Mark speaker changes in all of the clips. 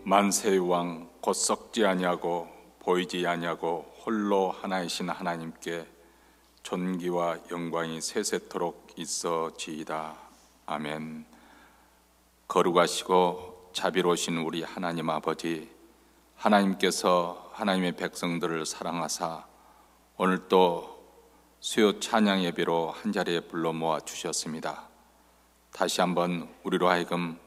Speaker 1: 만세의 왕 곧 썩지 아니하고 보이지 아니하고 홀로 하나이신 하나님께 존귀와 영광이 세세토록 있어지이다. 아멘. 거룩하시고 자비로우신 우리 하나님 아버지, 하나님께서 하나님의 백성들을 사랑하사 오늘 또 수요 찬양 예배로 한자리에 불러 모아 주셨습니다. 다시 한번 우리로 하여금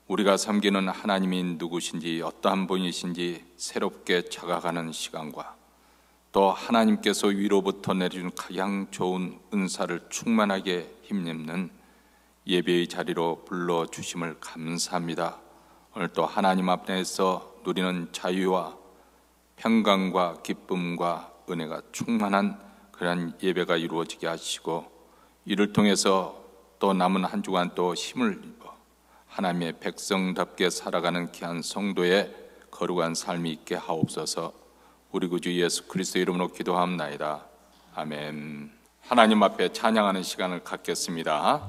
Speaker 1: 우리가 섬기는 하나님이 누구신지, 어떠한 분이신지 새롭게 찾아가는 시간과 또 하나님께서 위로부터 내려준 가장 좋은 은사를 충만하게 힘입는 예배의 자리로 불러주심을 감사합니다. 오늘 또 하나님 앞에서 누리는 자유와 평강과 기쁨과 은혜가 충만한 그런 예배가 이루어지게 하시고, 이를 통해서 또 남은 한 주간 또 힘을 입어 하나님의 백성답게 살아가는 귀한 성도의 거룩한 삶이 있게 하옵소서. 우리 구주 예수 그리스도 이름으로 기도합나이다. 아멘. 하나님 앞에 찬양하는 시간을 갖겠습니다.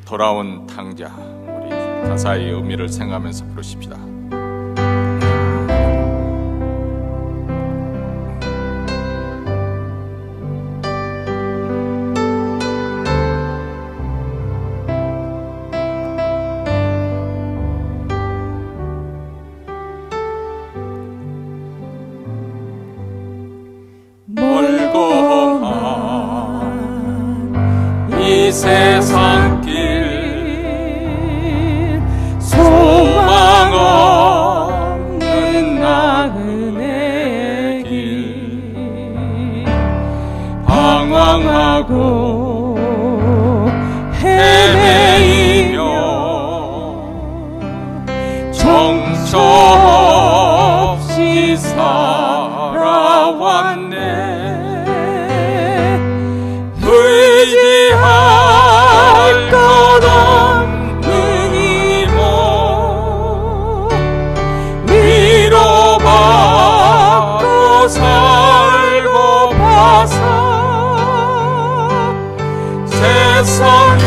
Speaker 1: 돌아온 탕자, 우리 가사의 의미를 생각하면서 부르십시다.
Speaker 2: 이 세상 길 소망 없는 나그네 길 방황하고 헤매이며 정처 없이 살아왔네. 의지할 것 없는 이모 위로받고 살고 봐서 세상에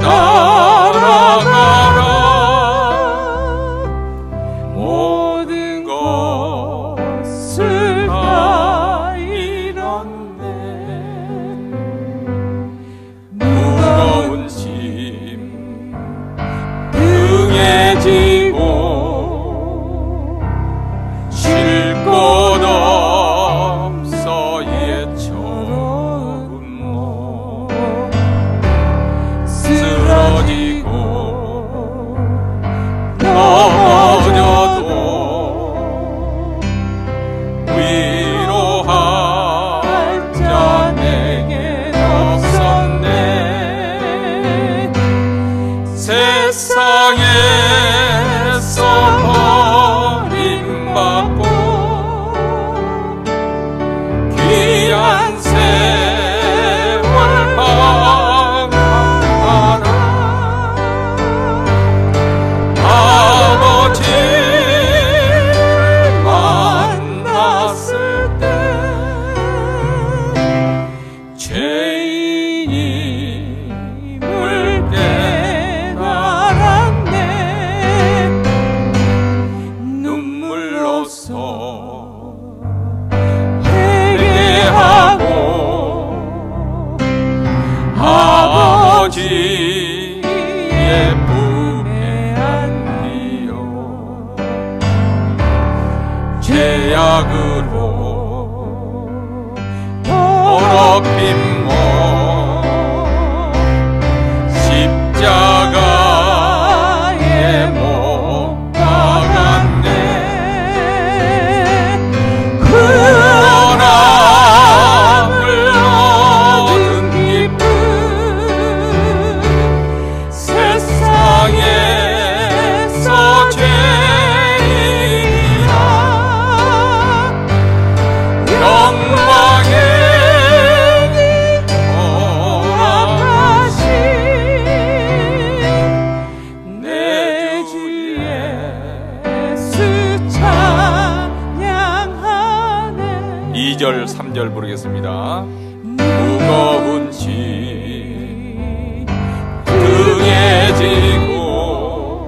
Speaker 2: 따라가라. 모든 것을 다 잃었네. 무거운 짐 등에 지고 쉴 곳 없어 옛처럼 뭐 쓰러지고 넘어져도 위로할 자 내겐 없었네. 세상에서 버림받고 귀한 세월 방황하라. 아버지를 만났을 때 죄인임을 깨달았네. 눈물로써 회개하고 아버지의 품에 안기어 죄악으로 더럽힌 몸 십자가에 못 박았네. 구원함을 얻은 기쁨 세상에서 죄인이라 영광의 돌아가신 내 주 예수 찬양하네.
Speaker 1: 2절 3절 부르겠습니다.
Speaker 2: 무거운 짐 등에 지고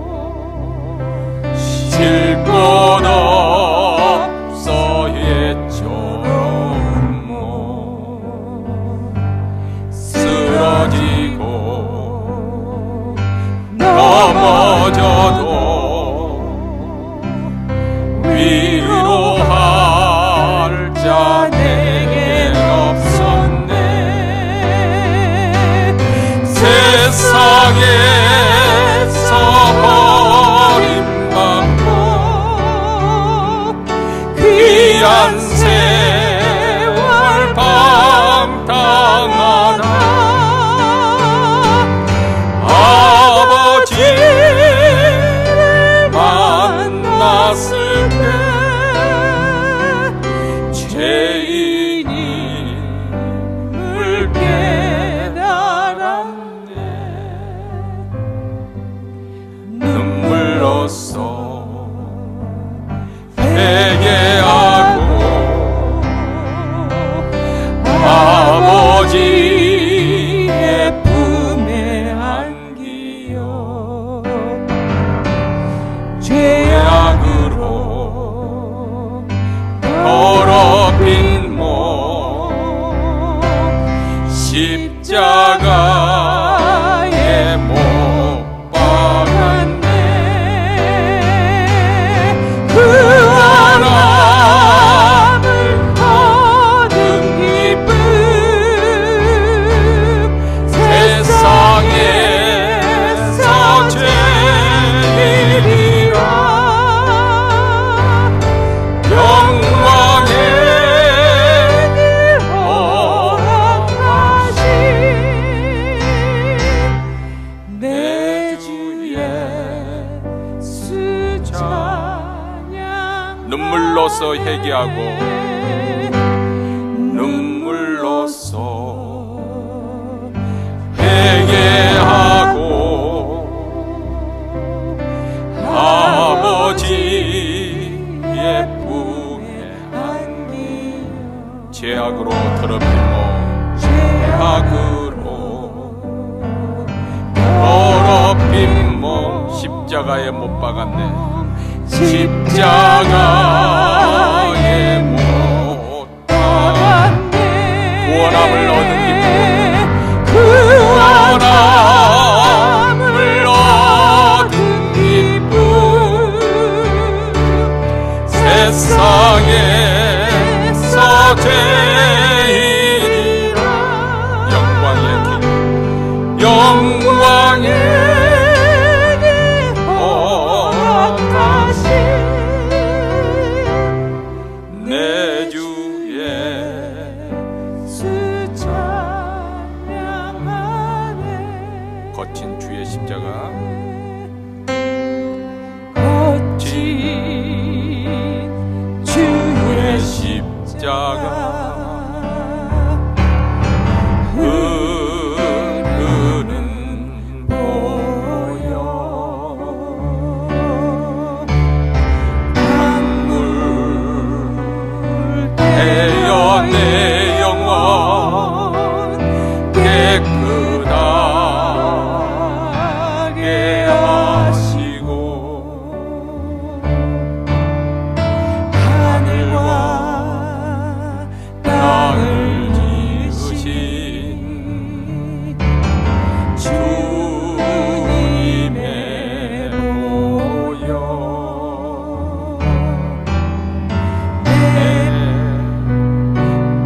Speaker 1: 눈물로써 회개하고 눈물로써 회개하고 아버지의 품에 안기며 죄악으로 더럽힘모 더럽힌 몸 십자가에 못 박았네. 십자가에 못 박았네. 구원함을 얻은 기쁨, 구원함을 얻은 기쁨, 세상에서 제일이라 영광의 길, 영광의 허락하신 내 주의 수 찬양하네. 거친 주의 십자가, 거친 주의 십자가, 내 영혼 깨끗하게 하시고 하늘과 땅을 지으신 주님의 보혈,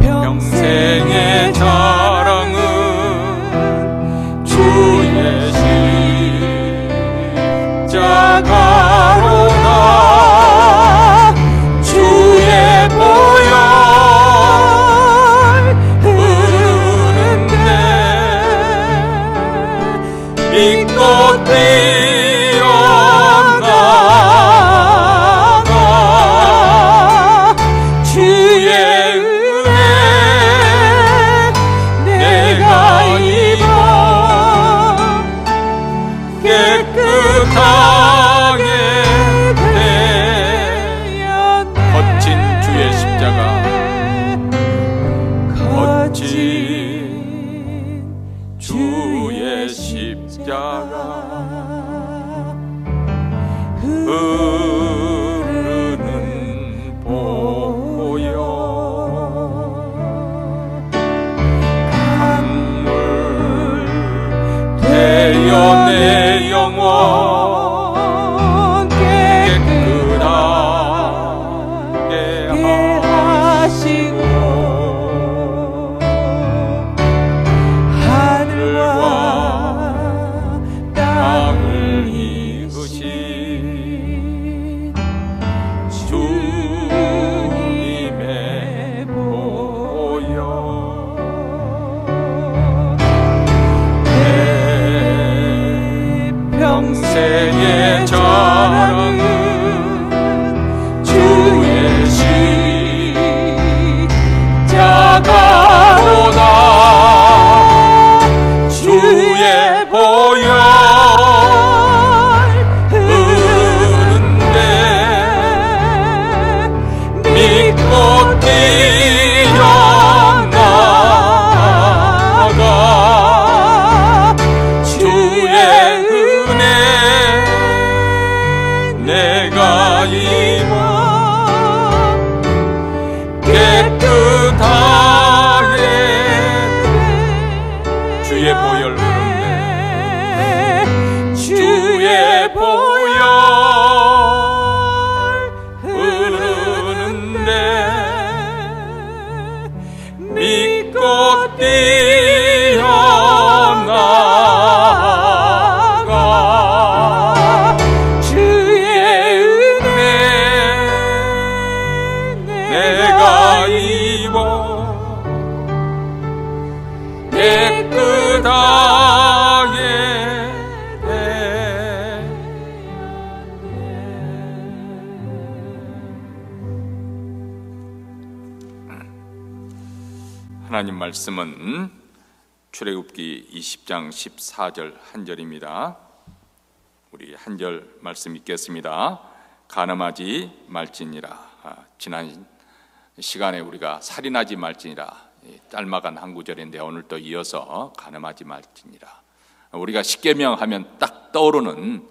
Speaker 1: 평생의 자랑은 주의 십자가로다. 주의 보혈 흐르는데 믿고 뛰어나가 주의 깨끗하게 되었네. 거친 주의 십자가, 거친 주의 십자가, 흐르는 보혈, 강물 되어 내 영혼 깨끗하게 하시고 하늘과 땅을 이으신 주님의 보혈, 평생의 자랑은 주의 십자가로다. 주의 보혈 흐르는데 믿고 뛰어나가 주의 내가 입어 깨끗하게 주의 보혈 흐르네. 하나님 말씀은 출애굽기 20장 14절 한 절입니다. 우리 한 절 말씀 읽겠습니다. 간음하지 말지니라. 지난 시간에 우리가 살인하지 말지니라 짤막한 한 구절인데 오늘 또 이어서 간음하지 말지니라. 우리가 십계명 하면 딱 떠오르는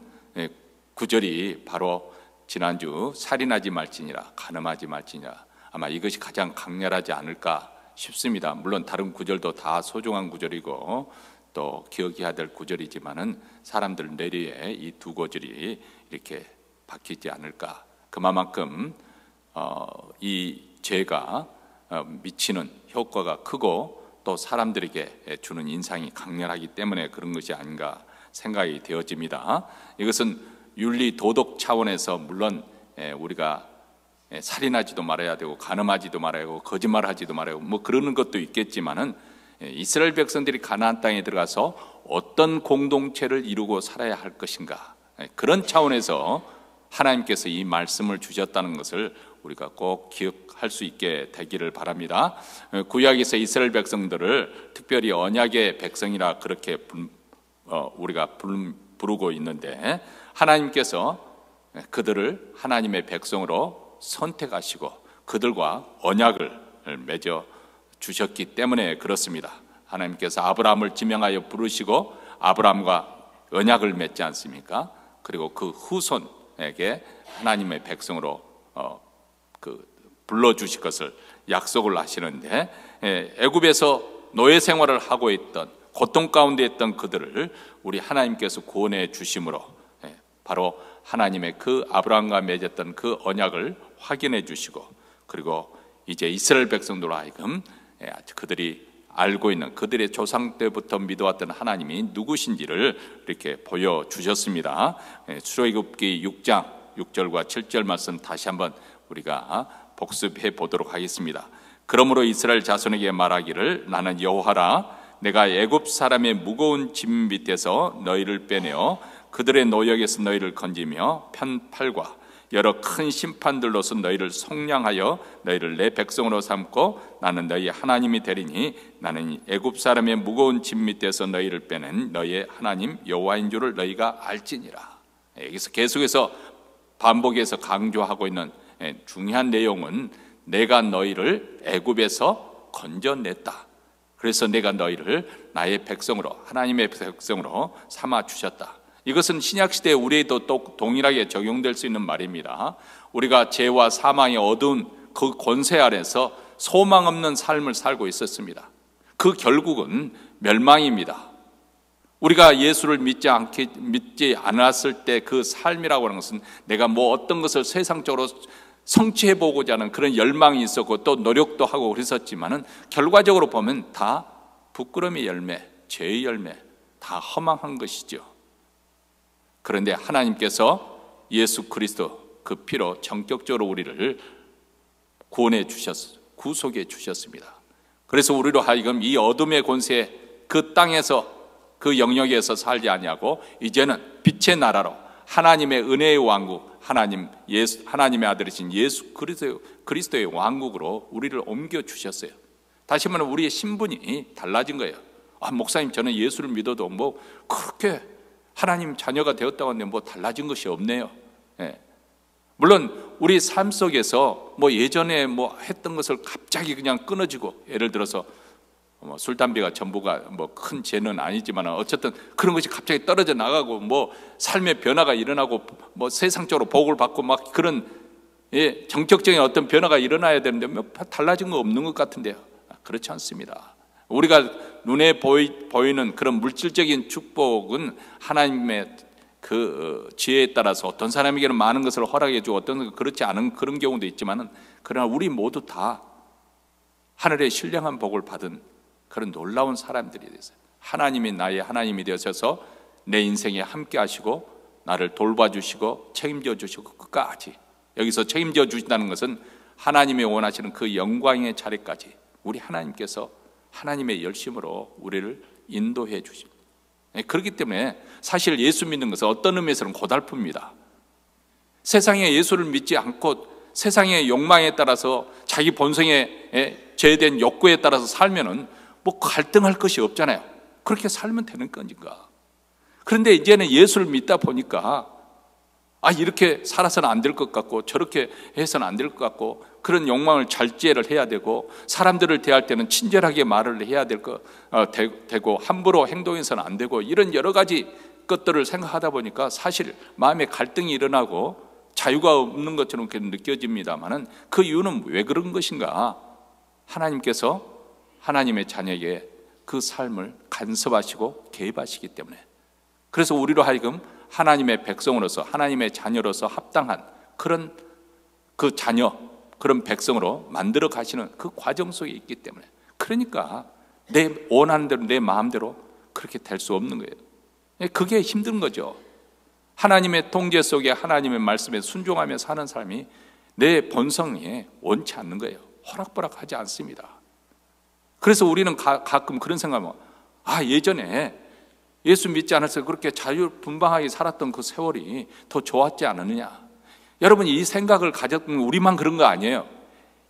Speaker 1: 구절이 바로 지난주 살인하지 말지니라, 간음하지 말지니라. 아마 이것이 가장 강렬하지 않을까 싶습니다. 물론 다른 구절도 다 소중한 구절이고 또 기억해야 될 구절이지만은 사람들 뇌리에 이 두 구절이 이렇게 박히지 않을까. 그만큼 이 죄가 미치는 효과가 크고 또 사람들에게 주는 인상이 강렬하기 때문에 그런 것이 아닌가 생각이 되어집니다. 이것은 윤리 도덕 차원에서 물론 우리가 살인하지도 말아야 되고 간음하지도 말아야 되고 거짓말하지도 말아야 되고 뭐 그러는 것도 있겠지만은 이스라엘 백성들이 가나안 땅에 들어가서 어떤 공동체를 이루고 살아야 할 것인가, 그런 차원에서 하나님께서 이 말씀을 주셨다는 것을 우리가 꼭 기억할 수 있게 되기를 바랍니다. 구약에서 이스라엘 백성들을 특별히 언약의 백성이라 그렇게 우리가 부르고 있는데, 하나님께서 그들을 하나님의 백성으로 선택하시고 그들과 언약을 맺어 주셨기 때문에 그렇습니다. 하나님께서 아브라함을 지명하여 부르시고 아브라함과 언약을 맺지 않습니까? 그리고 그 후손에게 하나님의 백성으로 불러주실 것을 약속을 하시는데, 애굽에서 노예 생활을 하고 있던 고통 가운데 있던 그들을 우리 하나님께서 구원해 주심으로 바로 하나님의 그 아브라함과 맺었던 그 언약을 확인해 주시고, 그리고 이제 이스라엘 백성들로 하여금 그들이 알고 있는 그들의 조상 때부터 믿어왔던 하나님이 누구신지를 이렇게 보여주셨습니다. 출애굽기 6장 6절과 7절 말씀 다시 한번 우리가 복습해 보도록 하겠습니다. 그러므로 이스라엘 자손에게 말하기를, 나는 여호와라. 내가 애굽 사람의 무거운 짐 밑에서 너희를 빼내어 그들의 노역에서 너희를 건지며 편팔과 여러 큰 심판들로서 너희를 속량하여 너희를 내 백성으로 삼고 나는 너희 하나님이 되리니 나는 애굽 사람의 무거운 짐 밑에서 너희를 빼낸 너희의 하나님 여호와인 줄을 너희가 알지니라. 여기서 계속해서 반복해서 강조하고 있는 중요한 내용은 내가 너희를 애굽에서 건져냈다. 그래서 내가 너희를 나의 백성으로, 하나님의 백성으로 삼아 주셨다. 이것은 신약시대에 우리에도 또 동일하게 적용될 수 있는 말입니다. 우리가 죄와 사망의 어두운 그 권세 아래서 소망 없는 삶을 살고 있었습니다. 그 결국은 멸망입니다. 우리가 예수를 믿지 않았을 때 그 삶이라고 하는 것은 내가 뭐 어떤 것을 세상적으로 성취해보고자 하는 그런 열망이 있었고 또 노력도 하고 그랬었지만은 결과적으로 보면 다 부끄러움의 열매, 죄의 열매, 다 허망한 것이죠. 그런데 하나님께서 예수 그리스도 그 피로 전격적으로 우리를 구원해 주셨습니다. 구속해 주셨습니다. 그래서 우리로 하여금 이 어둠의 권세 그 땅에서 그 영역에서 살지 아니하고 이제는 빛의 나라로 하나님의 은혜의 왕국, 하나님의 아들이신 예수 그리스도의 왕국으로 우리를 옮겨 주셨어요. 다시 말하면 우리의 신분이 달라진 거예요. 목사님 저는 예수를 믿어도 뭐 그렇게 하나님 자녀가 되었다고 하는데 뭐 달라진 것이 없네요. 물론 우리 삶 속에서 뭐 예전에 뭐 했던 것을 갑자기 그냥 끊어지고, 예를 들어서 술 담배가 전부가 뭐 큰 죄는 아니지만 어쨌든 그런 것이 갑자기 떨어져 나가고 뭐 삶의 변화가 일어나고 뭐 세상적으로 복을 받고 막 그런 정적적인 어떤 변화가 일어나야 되는데 뭐 달라진 거 없는 것 같은데요. 그렇지 않습니다. 우리가 눈에 보이는 그런 물질적인 축복은 하나님의 그 지혜에 따라서 어떤 사람에게는 많은 것을 허락해 주고 어떤 그렇지 않은 그런 경우도 있지만은, 그러나 우리 모두 다 하늘의 신령한 복을 받은 그런 놀라운 사람들이 됐어요. 하나님이 나의 하나님이 되셔서 내 인생에 함께 하시고 나를 돌봐주시고 책임져 주시고 끝까지, 여기서 책임져 주신다는 것은 하나님이 원하시는 그 영광의 자리까지 우리 하나님께서 하나님의 열심으로 우리를 인도해 주십니다. 그렇기 때문에 사실 예수 믿는 것은 어떤 의미에서는 고달픕니다. 세상에 예수를 믿지 않고 세상의 욕망에 따라서 자기 본성에 제된 욕구에 따라서 살면은 뭐 갈등할 것이 없잖아요. 그렇게 살면 되는 건가? 그런데 이제는 예수를 믿다 보니까 이렇게 살아서는 안 될 것 같고 저렇게 해서는 안 될 것 같고 그런 욕망을 절제를 해야 되고 사람들을 대할 때는 친절하게 말을 해야 되고 함부로 행동해서는 안 되고 이런 여러 가지 것들을 생각하다 보니까 사실 마음에 갈등이 일어나고 자유가 없는 것처럼 느껴집니다만은 그 이유는 왜 그런 것인가? 하나님께서 하나님의 자녀에게 그 삶을 간섭하시고 개입하시기 때문에, 그래서 우리로 하여금 하나님의 백성으로서 하나님의 자녀로서 합당한 그런 그 자녀, 그런 백성으로 만들어 가시는 그 과정 속에 있기 때문에, 그러니까 내 원하는 대로 내 마음대로 그렇게 될 수 없는 거예요. 그게 힘든 거죠. 하나님의 통제 속에 하나님의 말씀에 순종하며 사는 삶이 내 본성에 원치 않는 거예요. 호락호락하지 않습니다. 그래서 우리는 가끔 그런 생각을 하면 예전에 예수 믿지 않았어요. 그렇게 자유분방하게 살았던 그 세월이 더 좋았지 않느냐. 여러분, 이 생각을 가졌던 우리만 그런 거 아니에요.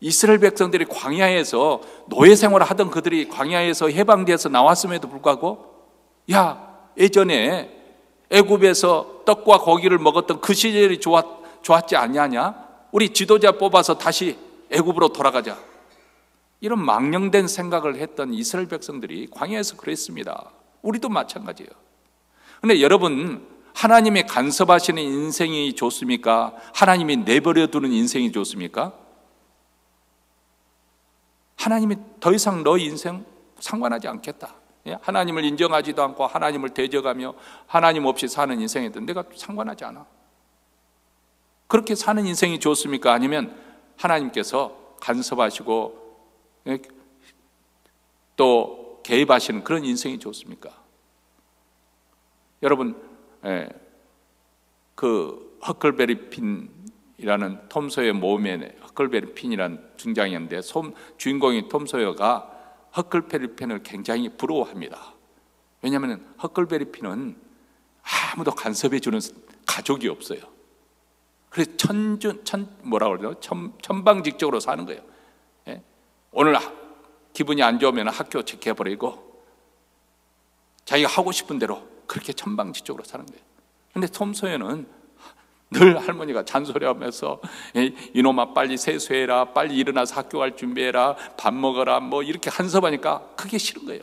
Speaker 1: 이스라엘 백성들이 광야에서 노예 생활을 하던 그들이 광야에서 해방되어서 나왔음에도 불구하고 예전에 애굽에서 떡과 고기를 먹었던 그 시절이 좋았지 않냐냐. 우리 지도자 뽑아서 다시 애굽으로 돌아가자. 이런 망령된 생각을 했던 이스라엘 백성들이 광야에서 그랬습니다. 우리도 마찬가지예요. 그런데 여러분, 하나님이 간섭하시는 인생이 좋습니까? 하나님이 내버려 두는 인생이 좋습니까? 하나님이 더 이상 너 인생 상관하지 않겠다. 하나님을 인정하지도 않고 하나님을 대적하며 하나님 없이 사는 인생에도 내가 상관하지 않아. 그렇게 사는 인생이 좋습니까? 아니면 하나님께서 간섭하시고 또 개입하시는 그런 인생이 좋습니까? 여러분, 그 허클베리 핀이라는 톰 소여 모험의 허클베리 핀이라는 등장이었는데 주인공인 톰 소여가 허클베리 핀을 굉장히 부러워합니다. 왜냐하면 허클베리 핀은 아무도 간섭해 주는 가족이 없어요. 그래서 천방직적으로 사는 거예요. 오늘 기분이 안 좋으면 학교 지켜버리고 자기가 하고 싶은 대로 그렇게 천방지축으로 사는 거예요. 그런데 톰 소여는 늘 할머니가 잔소리하면서 이놈아 빨리 세수해라, 빨리 일어나서 학교 갈 준비해라, 밥 먹어라, 뭐 이렇게 간섭하니까 그게 싫은 거예요.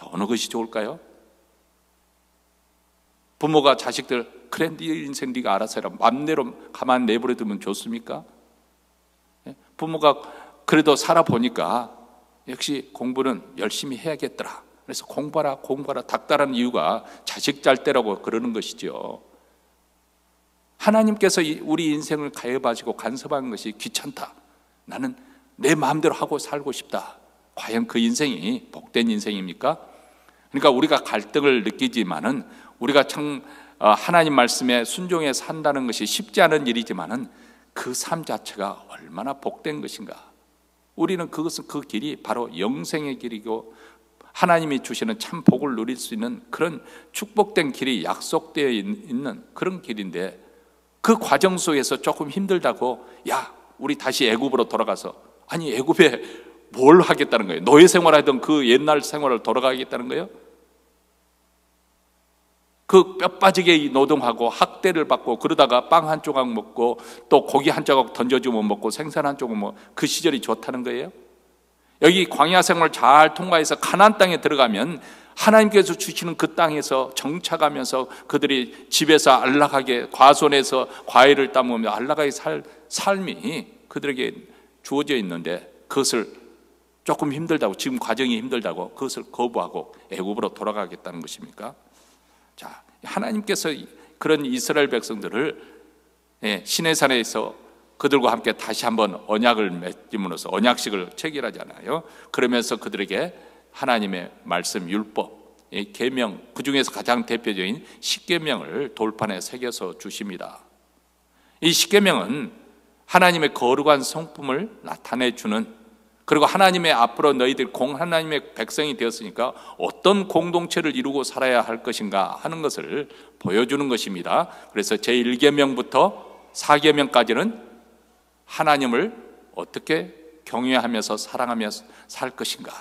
Speaker 1: 어느 것이 좋을까요? 부모가 자식들 그래 네 인생 네가 알아서 해라 맘대로 가만 내버려 두면 좋습니까? 부모가 그래도 살아보니까 역시 공부는 열심히 해야겠더라. 그래서 공부하라 닥달하는 이유가 자식 잘 때라고 그러는 것이죠. 하나님께서 우리 인생을 가여봐시고 간섭하는 것이 귀찮다. 나는 내 마음대로 하고 살고 싶다. 과연 그 인생이 복된 인생입니까? 그러니까 우리가 갈등을 느끼지만은 우리가 참 하나님 말씀에 순종해 산다는 것이 쉽지 않은 일이지만은 그 삶 자체가 얼마나 복된 것인가. 우리는 그 길이 바로 영생의 길이고 하나님이 주시는 참 복을 누릴 수 있는 그런 축복된 길이 약속되어 있는 그런 길인데, 그 과정 속에서 조금 힘들다고 우리 다시 애굽으로 돌아가서, 아니 애굽에 뭘 하겠다는 거예요? 노예 생활하던 그 옛날 생활을 돌아가겠다는 거예요? 그 뼈 빠지게 노동하고 학대를 받고 그러다가 빵 한 조각 먹고 또 고기 한 조각 던져주면 먹고 생선 한 조각 먹고 그 시절이 좋다는 거예요? 여기 광야 생활을 잘 통과해서 가나안 땅에 들어가면 하나님께서 주시는 그 땅에서 정착하면서 그들이 집에서 안락하게 과손에서 과일을 따먹으며 안락하게 살 삶이 그들에게 주어져 있는데, 그것을 조금 힘들다고, 지금 과정이 힘들다고 그것을 거부하고 애굽으로 돌아가겠다는 것입니까? 자, 하나님께서 그런 이스라엘 백성들을 시내산에서 그들과 함께 다시 한번 언약을 맺음으로써 언약식을 체결하잖아요. 그러면서 그들에게 하나님의 말씀, 율법, 계명, 그 중에서 가장 대표적인 십계명을 돌판에 새겨서 주십니다. 이 십계명은 하나님의 거룩한 성품을 나타내주는, 그리고 하나님의 앞으로 너희들 하나님의 백성이 되었으니까 어떤 공동체를 이루고 살아야 할 것인가 하는 것을 보여주는 것입니다. 그래서 제1계명부터 4계명까지는 하나님을 어떻게 경외하면서 사랑하며 살 것인가?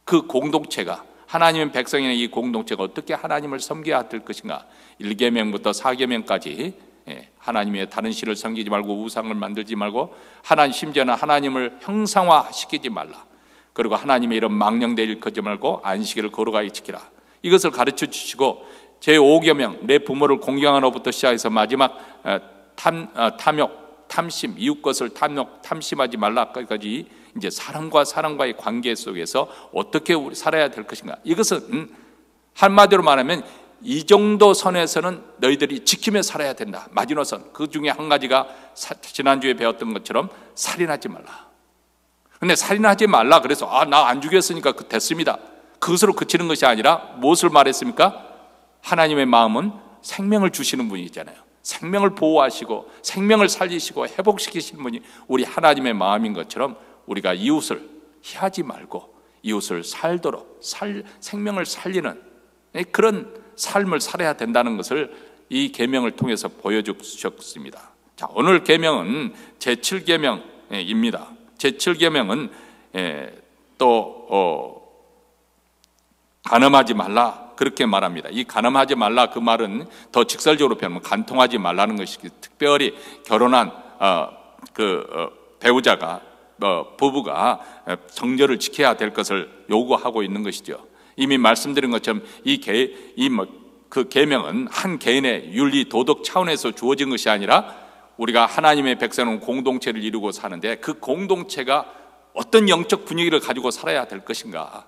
Speaker 1: 그 공동체가, 하나님의 백성인 이 공동체가 어떻게 하나님을 섬겨야 될 것인가? 1계명부터 4계명까지 하나님의 다른 신을 섬기지 말고 우상을 만들지 말고 하나님, 심지어는 하나님을 형상화시키지 말라. 그리고 하나님의 이런 망령되 일컫지 말고 안식일을 거룩하게 지키라. 이것을 가르쳐 주시고 제5계명 내 부모를 공경하노부터 시작해서 마지막 탐욕, 탐심, 이웃 것을 탐심하지 말라까지 이제 사람과 사람과의 관계 속에서 어떻게 우리 살아야 될 것인가? 이것은 한마디로 말하면 이 정도 선에서는 너희들이 지키며 살아야 된다. 마지노선. 그 중에 한 가지가 지난주에 배웠던 것처럼 살인하지 말라. 근데 살인하지 말라 그래서 나 안 죽였으니까 됐습니다. 그것으로 그치는 것이 아니라 무엇을 말했습니까? 하나님의 마음은 생명을 주시는 분이잖아요. 생명을 보호하시고 생명을 살리시고 회복시키시는 분이 우리 하나님의 마음인 것처럼 우리가 이웃을 해하지 말고 이웃을 살도록 생명을 살리는 그런 삶을 살아야 된다는 것을 이 계명을 통해서 보여주셨습니다. 자, 오늘 계명은 제7계명입니다. 제7계명은 또 간음하지 말라 그렇게 말합니다. 이 간음하지 말라 그 말은 더 직설적으로 표현하면 간통하지 말라는 것이기, 특별히 결혼한 배우자가 부부가 정절을 지켜야 될 것을 요구하고 있는 것이죠. 이미 말씀드린 것처럼 그 계명은 한 개인의 윤리 도덕 차원에서 주어진 것이 아니라 우리가 하나님의 백성은 공동체를 이루고 사는데 그 공동체가 어떤 영적 분위기를 가지고 살아야 될 것인가?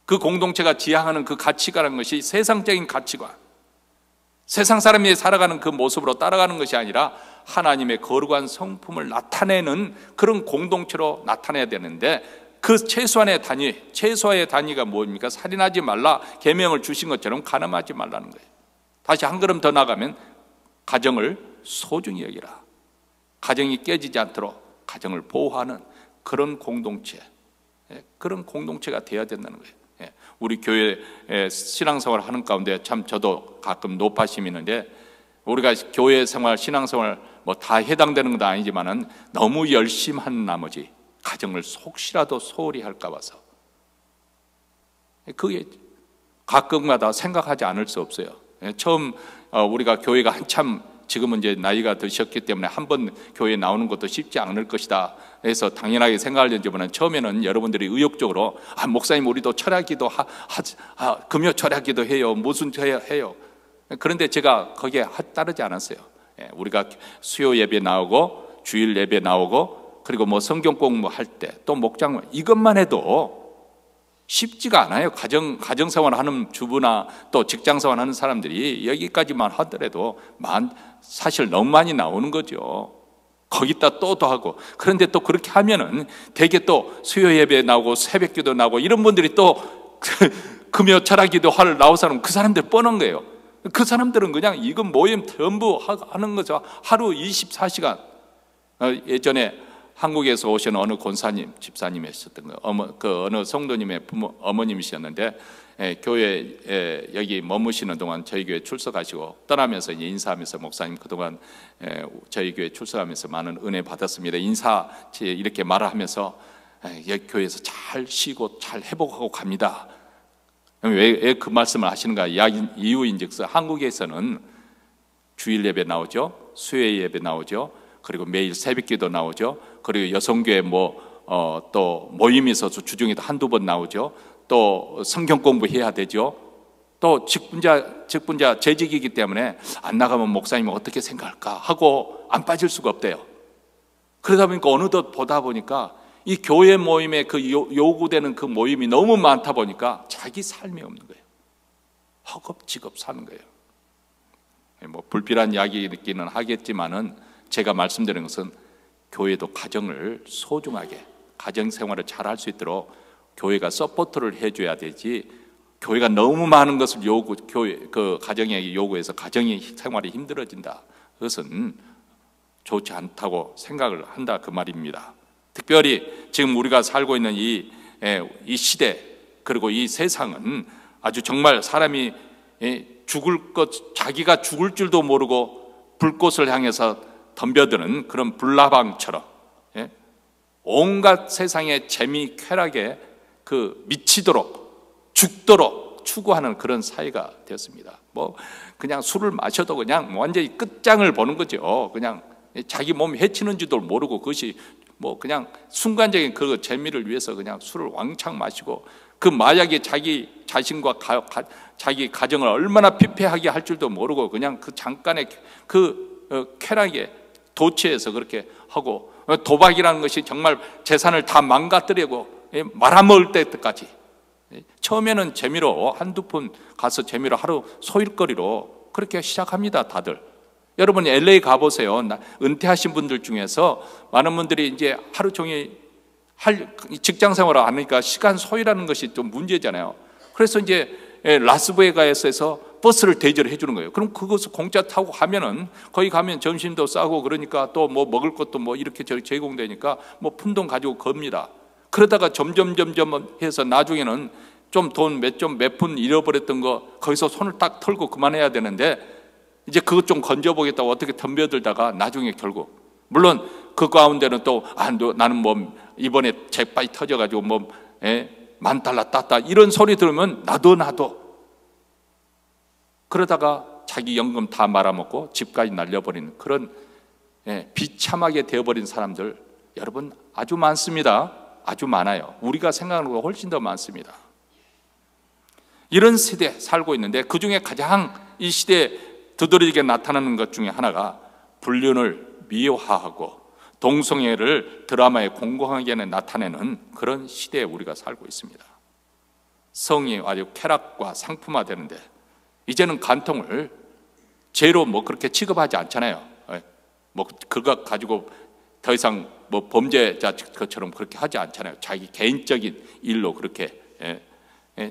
Speaker 1: 그 공동체가 지향하는 그 가치관이라는 것이 세상적인 가치관, 세상 사람이 살아가는 그 모습으로 따라가는 것이 아니라 하나님의 거룩한 성품을 나타내는 그런 공동체로 나타내야 되는데 그 최소의 단위가 뭡니까? 살인하지 말라 계명을 주신 것처럼 간음하지 말라는 거예요. 다시 한 걸음 더 나가면 가정을 소중히 여기라. 가정이 깨지지 않도록 가정을 보호하는 그런 공동체, 그런 공동체가 되어야 된다는 거예요. 우리 교회 신앙생활을 하는 가운데 참 저도 가끔 노파심이 있는데 우리가 교회 생활, 신앙생활 뭐 다 해당되는 건 아니지만은 너무 열심히 한 나머지 가정을 혹시라도 소홀히 할까 봐서 그게 가끔마다 생각하지 않을 수 없어요. 처음 우리가 교회가 한참 지금은 이제 나이가 드셨기 때문에 한 번 교회에 나오는 것도 쉽지 않을 것이다 해서 당연하게 생각을 했지만 처음에는 여러분들이 의욕적으로 목사님 우리도 철야기도 금요 철야기도 해요. 무슨 해요. 그런데 제가 거기에 따르지 않았어요. 우리가 수요 예배 나오고 주일 예배 나오고 그리고 뭐 성경 공부할 때 또 목장 이것만 해도 쉽지가 않아요. 가정생활 하는 주부나 또 직장생활 하는 사람들이 여기까지만 하더라도 사실 너무 많이 나오는 거죠. 거기다 또 하고. 그런데 또 그렇게 하면은 되게 또 수요 예배 나오고 새벽 기도 나오고 이런 분들이 또 금요 철야기도 나올 사람 그 사람들 뻔한 거예요. 그 사람들은 그냥 이건 모임 전부 하는 거죠. 하루 24시간. 예전에 한국에서 오신 어느 권사님, 집사님이셨던 거, 그 어느 성도님의 어머님이셨는데 교회 여기 머무시는 동안 저희 교회 출석하시고 떠나면서 이제 인사하면서 목사님 그동안 저희 교회 출석하면서 많은 은혜 받았습니다. 인사 이렇게 말을 하면서 여기 교회에서 잘 쉬고 잘 회복하고 갑니다. 왜 그 말씀을 하시는가? 이유인즉슨 한국에서는 주일 예배 나오죠, 수요 예배 나오죠, 그리고 매일 새벽기도 나오죠, 그리고 여성교회 또 모임이 있어서 주중에도 한두 번 나오죠, 또 성경 공부해야 되죠, 또 직분자 재직이기 때문에 안 나가면 목사님은 어떻게 생각할까 하고 안 빠질 수가 없대요. 그러다 보니까 어느덧 보다 보니까 이 교회 모임에 그 요구되는 그 모임이 너무 많다 보니까 자기 삶이 없는 거예요. 허겁지겁 사는 거예요. 뭐 불필요한 이야기이기는 하겠지만은 제가 말씀드리는 것은 교회도 가정을 소중하게 가정생활을 잘 할 수 있도록 교회가 서포트를 해줘야 되지, 교회가 너무 많은 것을 가정에게 요구해서 가정의 생활이 힘들어진다, 그것은 좋지 않다고 생각을 한다 그 말입니다. 특별히 지금 우리가 살고 있는 이 시대 그리고 이 세상은 아주 정말 사람이 자기가 죽을 줄도 모르고 불꽃을 향해서 덤벼드는 그런 불나방처럼, 예? 온갖 세상의 재미 쾌락에 그 미치도록 죽도록 추구하는 그런 사회가 되었습니다. 뭐 그냥 술을 마셔도 그냥 완전히 끝장을 보는 거죠. 그냥 자기 몸 해치는 줄도 모르고 그것이 뭐 그냥 순간적인 그 재미를 위해서 그냥 술을 왕창 마시고 그 마약이 자기 자신과 자기 가정을 얼마나 피폐하게 할 줄도 모르고 그냥 그 잠깐의 그 쾌락에 도취해서 그렇게 하고, 도박이라는 것이 정말 재산을 다 망가뜨리고 말아먹을 때까지, 처음에는 재미로 한두 푼 가서 재미로 하루 소일거리로 그렇게 시작합니다. 다들 여러분 LA 가보세요. 은퇴하신 분들 중에서 많은 분들이 이제 하루 종일 직장 생활을 안 하니까 시간 소요라는 것이 좀 문제잖아요. 그래서 이제 라스베가스에서 버스를 대절해 주는 거예요. 그럼 그것을 공짜 타고 가면은 거기 가면 점심도 싸고 그러니까 또 뭐 먹을 것도 뭐 이렇게 제공되니까 뭐 푼돈 가지고 겁니다. 그러다가 점점 해서 나중에는 좀 돈 몇 푼 잃어버렸던 거 거기서 손을 딱 털고 그만해야 되는데, 이제 그것 좀 건져보겠다고 어떻게 덤벼들다가 나중에 결국, 물론 그 가운데는 또 나는 뭐 이번에 잭팟이 터져가지고 뭐 $10,000 땄다 이런 소리 들으면 나도 그러다가 자기 연금 다 말아먹고 집까지 날려버리는 그런 비참하게 되어버린 사람들 여러분 아주 많습니다. 아주 많아요. 우리가 생각하는 것보다 훨씬 더 많습니다. 이런 시대에 살고 있는데, 그 중에 가장 이 시대에 두드러지게 나타나는 것 중에 하나가 불륜을 미화하고 동성애를 드라마에 공공하게 나타내는 그런 시대에 우리가 살고 있습니다. 성이 아주 쾌락과 상품화되는데 이제는 간통을 죄로 뭐 그렇게 취급하지 않잖아요. 뭐 그거 가지고 더 이상 뭐 범죄자 것처럼 그렇게 하지 않잖아요. 자기 개인적인 일로 그렇게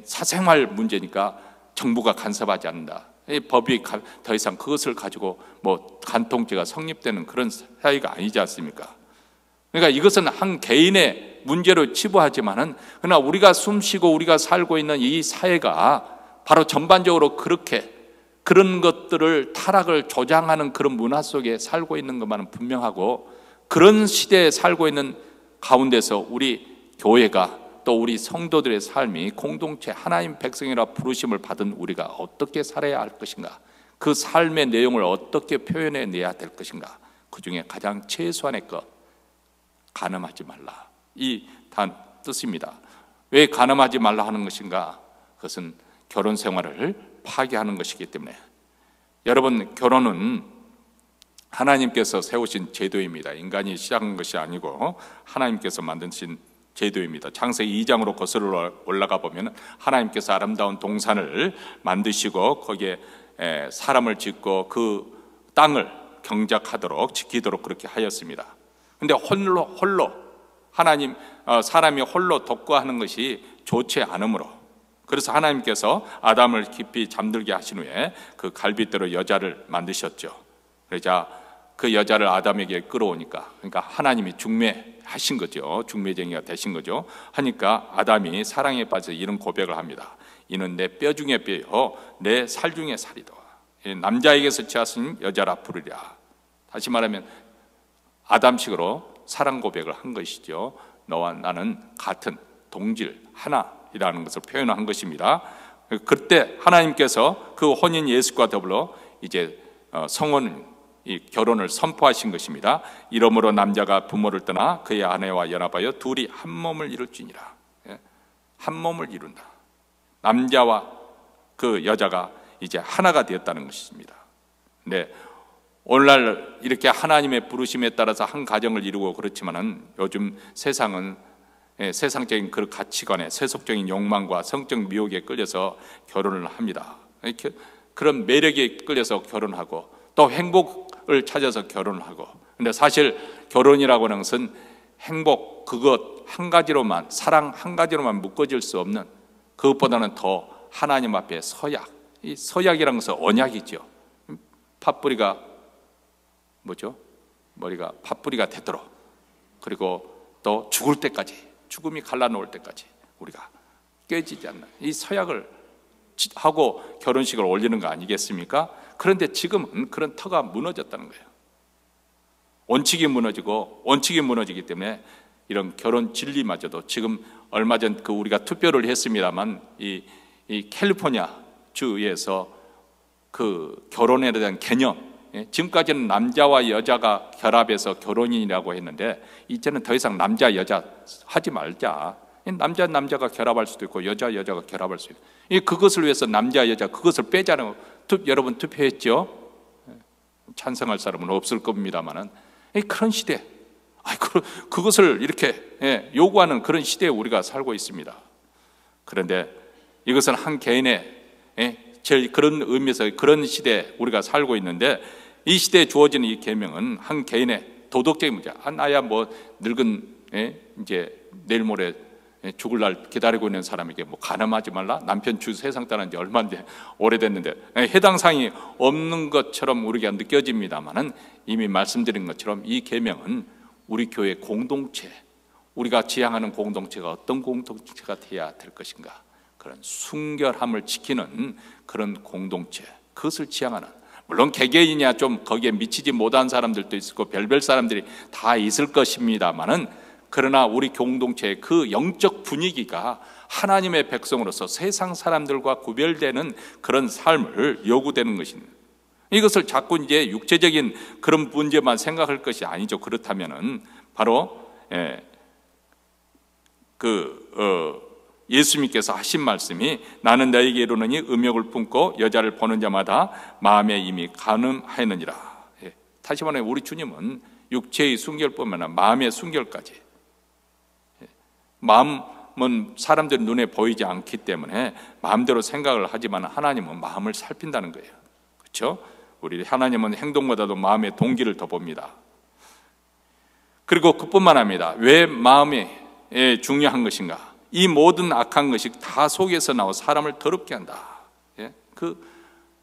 Speaker 1: 사생활 문제니까 정부가 간섭하지 않는다. 법이 더 이상 그것을 가지고 뭐 간통죄가 성립되는 그런 사회가 아니지 않습니까? 그러니까 이것은 한 개인의 문제로 치부하지만은, 그러나 우리가 숨쉬고 우리가 살고 있는 이 사회가 바로 전반적으로 그렇게 그런 것들을 타락을 조장하는 그런 문화 속에 살고 있는 것만은 분명하고, 그런 시대에 살고 있는 가운데서 우리 교회가 또 우리 성도들의 삶이 공동체 하나님 백성이라 부르심을 받은 우리가 어떻게 살아야 할 것인가, 그 삶의 내용을 어떻게 표현해 내야 될 것인가, 그 중에 가장 최소한의 것, 간음하지 말라, 이 뜻입니다. 왜 간음하지 말라 하는 것인가? 그것은 결혼 생활을 파괴하는 것이기 때문에. 여러분, 결혼은 하나님께서 세우신 제도입니다. 인간이 시작한 것이 아니고 하나님께서 만드신 제도입니다. 창세기 2장으로 거슬러 올라가 보면 하나님께서 아름다운 동산을 만드시고 거기에 사람을 짓고 그 땅을 경작하도록 지키도록 그렇게 하였습니다. 그런데 홀로 사람이 홀로 독거하는 것이 좋지 않으므로, 그래서 하나님께서 아담을 깊이 잠들게 하신 후에 그 갈빗대로 여자를 만드셨죠. 그러자 그 여자를 아담에게 끌어오니까, 그러니까 하나님이 중매하신 거죠. 중매쟁이가 되신 거죠. 하니까 아담이 사랑에 빠져 이런 고백을 합니다. 이는 내 뼈 중에 뼈요 내 살 중에 살이다. 남자에게서 취하신 여자라 부르리라. 다시 말하면 아담식으로 사랑 고백을 한 것이죠. 너와 나는 같은 동질 하나이라는 것을 표현한 것입니다. 그때 하나님께서 그 혼인 예수과 더불어 이제 성혼, 이 결혼을 선포하신 것입니다. 이러므로 남자가 부모를 떠나 그의 아내와 연합하여 둘이 한 몸을 이룰지니라. 한 몸을 이룬다. 남자와 그 여자가 이제 하나가 되었다는 것입니다. 근데 오늘날 이렇게 하나님의 부르심에 따라서 한 가정을 이루고 그렇지만은 요즘 세상은 세상적인 그 가치관에 세속적인 욕망과 성적 미혹에 끌려서 결혼을 합니다. 그런 매력에 끌려서 결혼하고 또 행복을 찾아서 결혼을 하고. 근데 사실 결혼이라고 하는 것은 행복 그것 한 가지로만, 사랑 한 가지로만 묶어질 수 없는, 그것보다는 더 하나님 앞에 서약, 이 서약이라는 것은 언약이죠. 팥뿌리가 뭐죠? 머리가 팥뿌리가 되도록, 그리고 또 죽을 때까지, 죽음이 갈라놓을 때까지 우리가 깨지지 않는 이 서약을 하고 결혼식을 올리는 거 아니겠습니까? 그런데 지금은 그런 터가 무너졌다는 거예요. 원칙이 무너지기 때문에 이런 결혼 진리마저도 지금 얼마 전 우리가 투표를 했습니다만 이 캘리포니아 주에서 그 결혼에 대한 개념, 지금까지는 남자와 여자가 결합해서 결혼이라고 했는데 이제는 더 이상 남자 여자 하지 말자. 남자가 결합할 수도 있고 여자가 결합할 수도 있고, 그것을 위해서 남자 여자 그것을 빼자는 여러분 투표했죠? 찬성할 사람은 없을 겁니다만은 그런 시대, 그것을 이렇게 요구하는 그런 시대에 우리가 살고 있습니다. 그런데 이것은 한 개인의 제일 그런 의미에서 그런 시대에 우리가 살고 있는데, 이 시대에 주어지는 이 계명은 한 개인의 도덕적인 문제. 나야 뭐 늙은 이제 내일 모레 죽을 날 기다리고 있는 사람에게 뭐 간음하지 말라, 남편 세상 떠난 지 얼마인데 오래됐는데 해당 사항이 없는 것처럼 우리가 느껴집니다만은 이미 말씀드린 것처럼 이 계명은 우리 교회 공동체, 우리가 지향하는 공동체가 어떤 공동체가 되어야 될 것인가, 그런 순결함을 지키는 그런 공동체, 그것을 지향하는, 물론 개개인이야 좀 거기에 미치지 못한 사람들도 있고 별별 사람들이 다 있을 것입니다만은, 그러나 우리 공동체의 그 영적 분위기가 하나님의 백성으로서 세상 사람들과 구별되는 그런 삶을 요구되는 것입니다. 이것을 자꾸 이제 육체적인 그런 문제만 생각할 것이 아니죠. 그렇다면은 바로 예수님께서 하신 말씀이, 나는 너에게 이르노니 음욕을 품고 여자를 보는 자마다 마음에 이미 간음하였느니라. 다시 말해 우리 주님은 육체의 순결뿐만 아니라 마음의 순결까지, 마음은 사람들 눈에 보이지 않기 때문에 마음대로 생각을 하지만 하나님은 마음을 살핀다는 거예요. 그렇죠? 우리 하나님은 행동보다도 마음의 동기를 더 봅니다. 그리고 그뿐만 아닙니다. 왜 마음이 중요한 것인가? 이 모든 악한 것이 다 속에서 나와 사람을 더럽게 한다.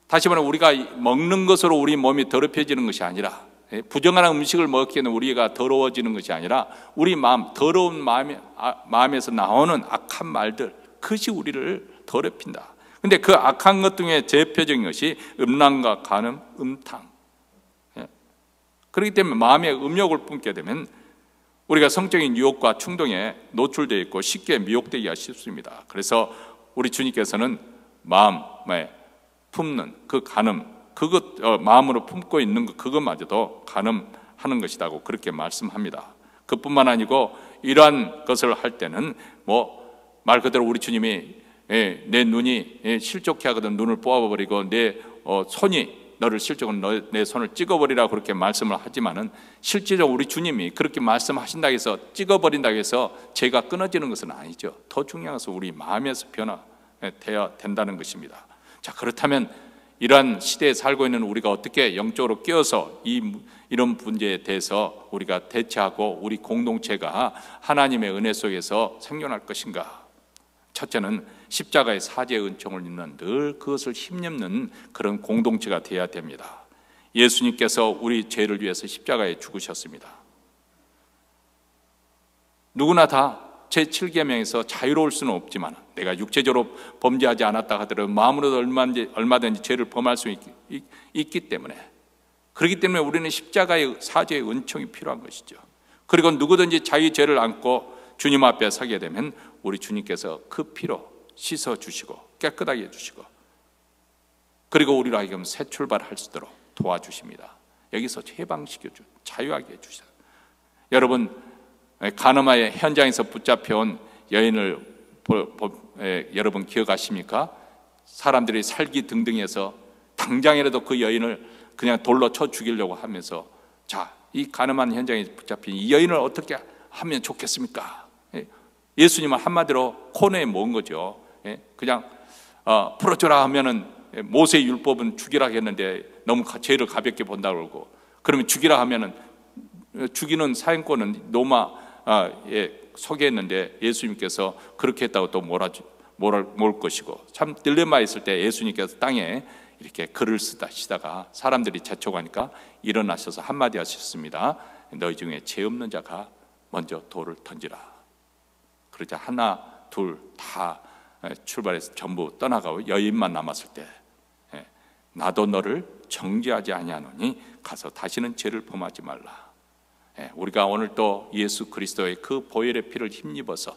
Speaker 1: 다시 말하면 우리가 먹는 것으로 우리 몸이 더럽혀지는 것이 아니라, 부정한 음식을 먹기에는 우리가 더러워지는 것이 아니라 우리 마음, 더러운 마음에서 나오는 악한 말들, 그것이 우리를 더럽힌다. 근데 그 악한 것 중에 대표적인 것이 음란과 간음, 음탕. 그렇기 때문에 마음에 음욕을 품게 되면 우리가 성적인 유혹과 충동에 노출되어 있고 쉽게 미혹되기가 쉽습니다. 그래서 우리 주님께서는 마음에 품는 그 간음, 마음으로 품고 있는 그것마저도 간음하는 것이라고 그렇게 말씀합니다. 그뿐만 아니고 이러한 것을 할 때는 말 그대로 우리 주님이 내 눈이 실족해 하거든 눈을 뽑아버리고 내 손이 너를 실족은 내 손을 찍어버리라고 그렇게 말씀을 하지만은, 실제적으로 우리 주님이 그렇게 말씀하신다고 해서 찍어버린다고 해서 죄가 끊어지는 것은 아니죠. 더 중요한 것은 우리 마음에서 변화되어야 된다는 것입니다. 자, 그렇다면 이러한 시대에 살고 있는 우리가 어떻게 영적으로 끼어서 이런 문제에 대해서 우리가 대처하고 우리 공동체가 하나님의 은혜 속에서 생존할 것인가? 첫째는 십자가의 사죄의 은총을 입는, 늘 그것을 힘입는 그런 공동체가 되어야 됩니다. 예수님께서 우리 죄를 위해서 십자가에 죽으셨습니다. 누구나 다 제7계명에서 자유로울 수는 없지만, 내가 육체적으로 범죄하지 않았다 하더라도 마음으로도 얼마든지 죄를 범할 수 있기 때문에, 그렇기 때문에 우리는 십자가의 사죄의 은총이 필요한 것이죠. 그리고 누구든지 자기 죄를 안고 주님 앞에 서게 되면 우리 주님께서 그 피로 씻어주시고 깨끗하게 해주시고, 그리고 우리로 하여금 새 출발할 수 있도록 도와주십니다. 여기서 해방시켜주고 자유하게 해주셔요. 여러분, 간음의 현장에서 붙잡혀온 여인을 여러분 기억하십니까? 사람들이 살기 등등해서 당장이라도 그 여인을 그냥 돌로 쳐 죽이려고 하면서, 자, 이 간음한 현장에 붙잡힌 이 여인을 어떻게 하면 좋겠습니까? 예수님은 한마디로 코너에 모은 거죠. 그냥 풀어줘라 하면은 모세의 율법은 죽이라 했는데 너무 죄를 가볍게 본다고 그러고, 그러면 죽이라 하면은 죽이는 사형권은 로마에 소개했는데 예수님께서 그렇게 했다고 또 모를 것이고, 참 딜레마에 있을 때 예수님께서 땅에 이렇게 글을 쓰시다가 사람들이 재촉하니까 일어나셔서 한마디 하셨습니다. 너희 중에 죄 없는 자가 먼저 돌을 던지라. 그러자 하나 둘 다 출발해서 전부 떠나가고 여인만 남았을 때, 나도 너를 정죄하지 아니하노니 가서 다시는 죄를 범하지 말라. 우리가 오늘 또 예수 그리스도의 그 보혈의 피를 힘입어서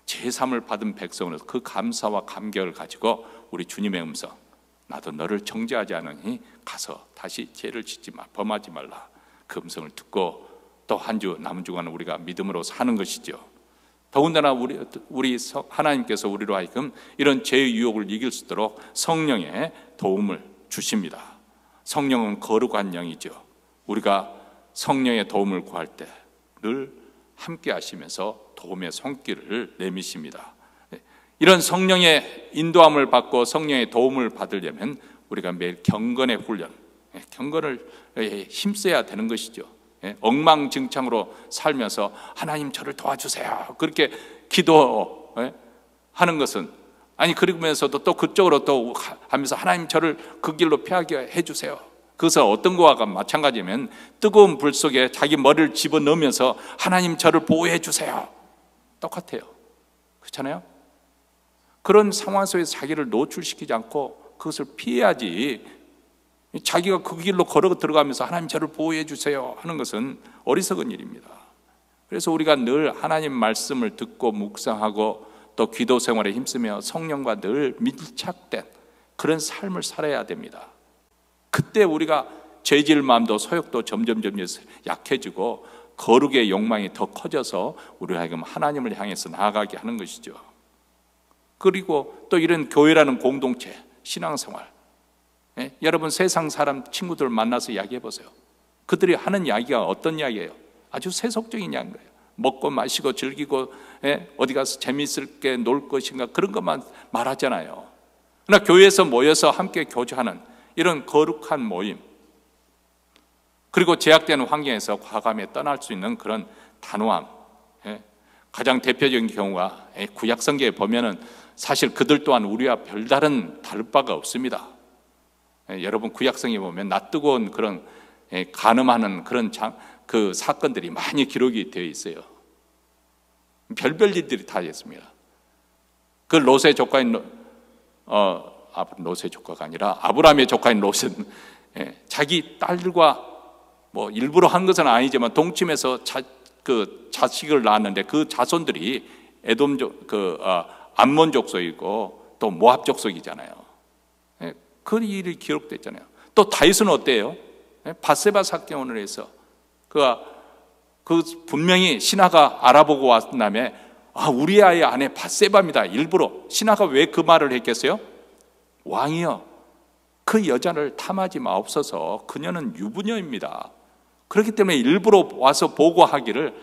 Speaker 1: 제삼을 받은 백성으로서 그 감사와 감격을 가지고 우리 주님의 음성, 나도 너를 정죄하지 않으니 가서 다시 죄를 짓지 마, 범하지 말라, 그 음성을 듣고 또 한 주 남은 주간은 우리가 믿음으로 사는 것이죠. 더군다나 우리 하나님께서 우리로 하여금 이런 죄의 유혹을 이길 수 있도록 성령의 도움을 주십니다. 성령은 거룩한 영이죠. 우리가 성령의 도움을 구할 때 늘 함께 하시면서 도움의 손길을 내미십니다. 이런 성령의 인도함을 받고 성령의 도움을 받으려면 우리가 매일 경건의 훈련, 경건을 힘써야 되는 것이죠. 엉망진창으로 살면서 하나님 저를 도와주세요 그렇게 기도하는 것은, 아니 그러면서도 또 그쪽으로 또 하면서 하나님 저를 그 길로 피하게 해주세요, 그것은 어떤 거와 마찬가지면 뜨거운 불 속에 자기 머리를 집어넣으면서 하나님 저를 보호해 주세요, 똑같아요. 그렇잖아요? 그런 상황 속에서 자기를 노출시키지 않고 그것을 피해야지, 자기가 그 길로 걸어 들어가면서 하나님 저를 보호해 주세요 하는 것은 어리석은 일입니다. 그래서 우리가 늘 하나님 말씀을 듣고 묵상하고 또 기도 생활에 힘쓰며 성령과 늘 밀착된 그런 삶을 살아야 됩니다. 그때 우리가 죄질 마음도 소욕도 점점 약해지고 거룩의 욕망이 더 커져서 우리가 하여금 하나님을 향해서 나아가게 하는 것이죠. 그리고 또 이런 교회라는 공동체, 신앙생활, 여러분 세상 사람 친구들 만나서 이야기해 보세요. 그들이 하는 이야기가 어떤 이야기예요? 아주 세속적인 이야기인 거예요. 먹고 마시고 즐기고 어디 가서 재미있게 놀 것인가, 그런 것만 말하잖아요. 그러나 교회에서 모여서 함께 교제하는 이런 거룩한 모임, 그리고 제약되는 환경에서 과감히 떠날 수 있는 그런 단호함, 가장 대표적인 경우가 구약성경에 보면은 사실 그들 또한 우리와 별다른 다를 바가 없습니다. 여러분 구약성에 보면 낯뜨거운 그런 간음하는 그런 그 사건들이 많이 기록이 되어 있어요. 별별 일들이 다 있습니다. 그 롯의 조카인 롯의 조카가 아니라 아브라함의 조카인 롯은 자기 딸들과 뭐 일부러 한 것은 아니지만 동침해서 그 자식을 낳았는데 그 자손들이 에돔족, 암몬 족속이고 또 모압 족속이잖아요. 그 일이 기록됐잖아요. 또 다윗은 어때요? 밧세바 사건으로 해서 그 분명히 신하가 알아보고 왔던 다음에 우리 아이 아내 밧세바입니다. 일부러 신하가 왜 그 말을 했겠어요? 왕이여, 그 여자를 탐하지 마옵소서, 그녀는 유부녀입니다. 그렇기 때문에 일부러 와서 보고하기를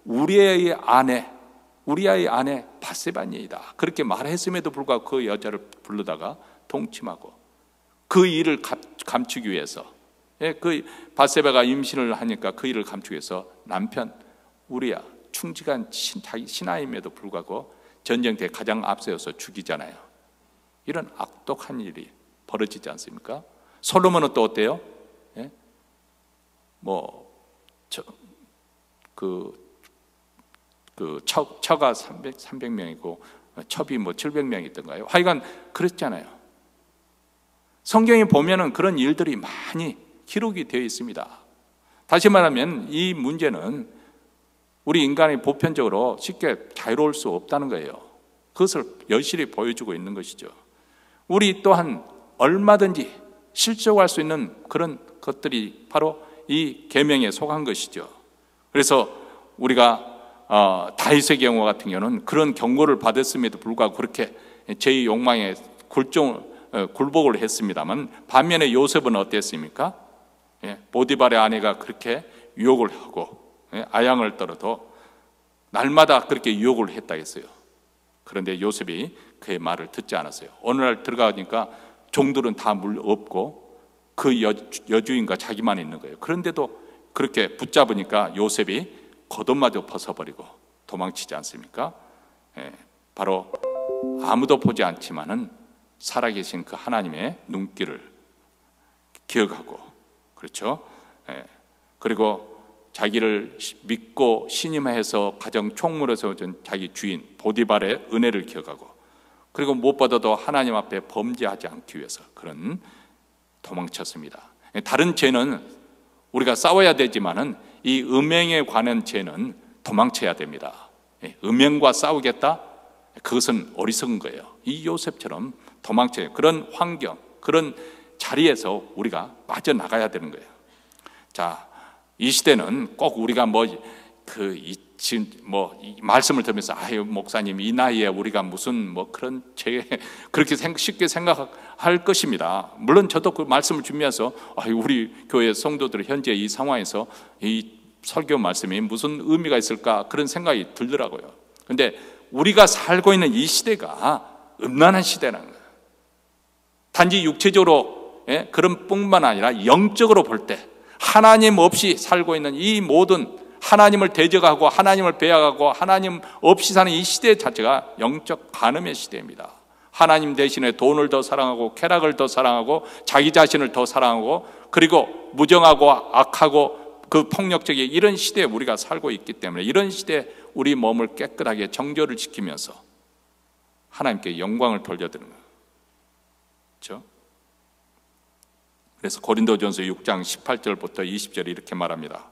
Speaker 1: 우리 아이 아내 밧세바니이다, 그렇게 말했음에도 불구하고 그 여자를 부르다가 동침하고 그 일을 감추기 위해서, 그 밧세바가 임신을 하니까 그 일을 감추기 위해서 남편 우리야 충직한 신하임에도 불구하고 전쟁터에 가장 앞서서 죽이잖아요. 이런 악독한 일이 벌어지지 않습니까? 솔로몬은 또 어때요? 처가 300명이고 첩이 700명이 있던가요? 하여간 그랬잖아요. 성경에 보면은 그런 일들이 많이 기록이 되어 있습니다. 다시 말하면 이 문제는 우리 인간이 보편적으로 쉽게 자유로울 수 없다는 거예요. 그것을 여실히 보여주고 있는 것이죠. 우리 또한 얼마든지 실족할 수 있는 그런 것들이 바로 이 계명에 속한 것이죠. 그래서 우리가 다윗의 경우 같은 경우는 그런 경고를 받았음에도 불구하고 그렇게 죄의 욕망에 굴복을 했습니다만, 반면에 요셉은 어땠습니까? 보디발의 아내가 그렇게 유혹을 하고 아양을 떨어도 날마다 그렇게 유혹을 했다 했어요. 그런데 요셉이 그의 말을 듣지 않았어요. 어느 날 들어가니까 종들은 다 물 없고 그 여주인과 자기만 있는 거예요. 그런데도 그렇게 붙잡으니까 요셉이 겉옷마저 벗어버리고 도망치지 않습니까? 바로 아무도 보지 않지만은 살아계신 그 하나님의 눈길을 기억하고, 그렇죠? 그리고 자기를 믿고 신임해서 가정 총무로 세워준 자기 주인 보디발의 은혜를 기억하고, 그리고 무엇보다도 하나님 앞에 범죄하지 않기 위해서 그런 도망쳤습니다. 다른 죄는 우리가 싸워야 되지만은 이 음행에 관한 죄는 도망쳐야 됩니다. 음행과 싸우겠다? 그것은 어리석은 거예요. 이 요셉처럼 도망쳐요. 그런 환경, 그런 자리에서 우리가 빠져나가야 되는 거예요. 자, 이 시대는 꼭 우리가 지금 이 말씀을 들으면서 아유 목사님 이 나이에 우리가 무슨 그런 죄 그렇게 쉽게 생각할 것입니다. 물론 저도 그 말씀을 준비해서 아유 우리 교회 성도들 현재 이 상황에서 이 설교 말씀이 무슨 의미가 있을까 그런 생각이 들더라고요. 근데 우리가 살고 있는 이 시대가 음란한 시대라는 거예요. 단지 육체적으로 그런 뿐만 아니라 영적으로 볼 때 하나님 없이 살고 있는 이 모든 하나님을 대적하고 하나님을 배역하고 하나님 없이 사는 이 시대 자체가 영적 간음의 시대입니다. 하나님 대신에 돈을 더 사랑하고 쾌락을 더 사랑하고 자기 자신을 더 사랑하고 그리고 무정하고 악하고 그 폭력적인 이런 시대에 우리가 살고 있기 때문에 이런 시대에 우리 몸을 깨끗하게 정결을 지키면서 하나님께 영광을 돌려드리는 거예요. 그렇죠? 그래서 고린도전서 6장 18절부터 20절에 이렇게 말합니다.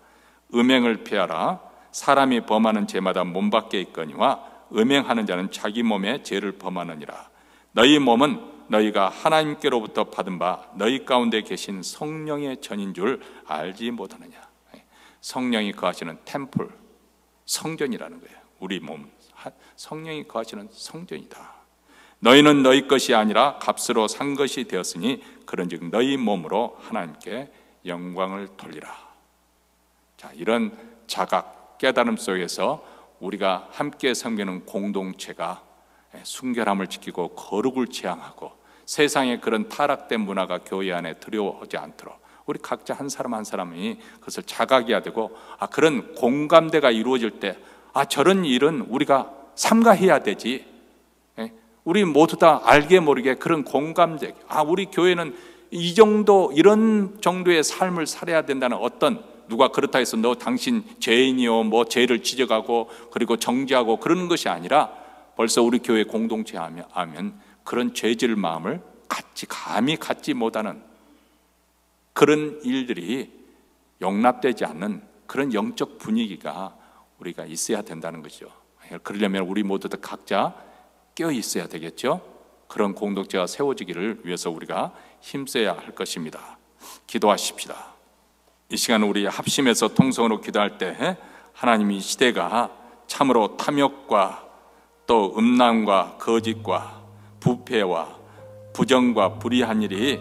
Speaker 1: 음행을 피하라. 사람이 범하는 죄마다 몸 밖에 있거니와 음행하는 자는 자기 몸에 죄를 범하느니라. 너희 몸은 너희가 하나님께로부터 받은 바 너희 가운데 계신 성령의 전인 줄 알지 못하느냐. 성령이 거하시는 템플, 성전이라는 거예요. 우리 몸, 성령이 거하시는 성전이다. 너희는 너희 것이 아니라 값으로 산 것이 되었으니 그런즉 너희 몸으로 하나님께 영광을 돌리라. 자, 이런 자각, 깨달음 속에서 우리가 함께 섬기는 공동체가 순결함을 지키고 거룩을 지향하고 세상의 그런 타락된 문화가 교회 안에 들여오지 않도록 우리 각자 한 사람 한 사람이 그것을 자각해야 되고 그런 공감대가 이루어질 때 저런 일은 우리가 삼가해야 되지. 우리 모두 다 알게 모르게 그런 공감대, 우리 교회는 이런 정도의 삶을 살아야 된다는 어떤 누가 그렇다 해서 너 당신 죄인이요 죄를 지적하고 그리고 정죄하고 그러는 것이 아니라 벌써 우리 교회 공동체 하면 그런 죄질 마음을 감히 갖지 못하는 그런 일들이 용납되지 않는 그런 영적 분위기가 우리가 있어야 된다는 거죠. 그러려면 우리 모두 다 각자 껴 있어야 되겠죠. 그런 공동체가 세워지기를 위해서 우리가 힘써야 할 것입니다. 기도하십시다. 이 시간 우리 합심해서 통성으로 기도할 때 하나님 이 시대가 참으로 탐욕과 또 음란과 거짓과 부패와 부정과 불의한 일이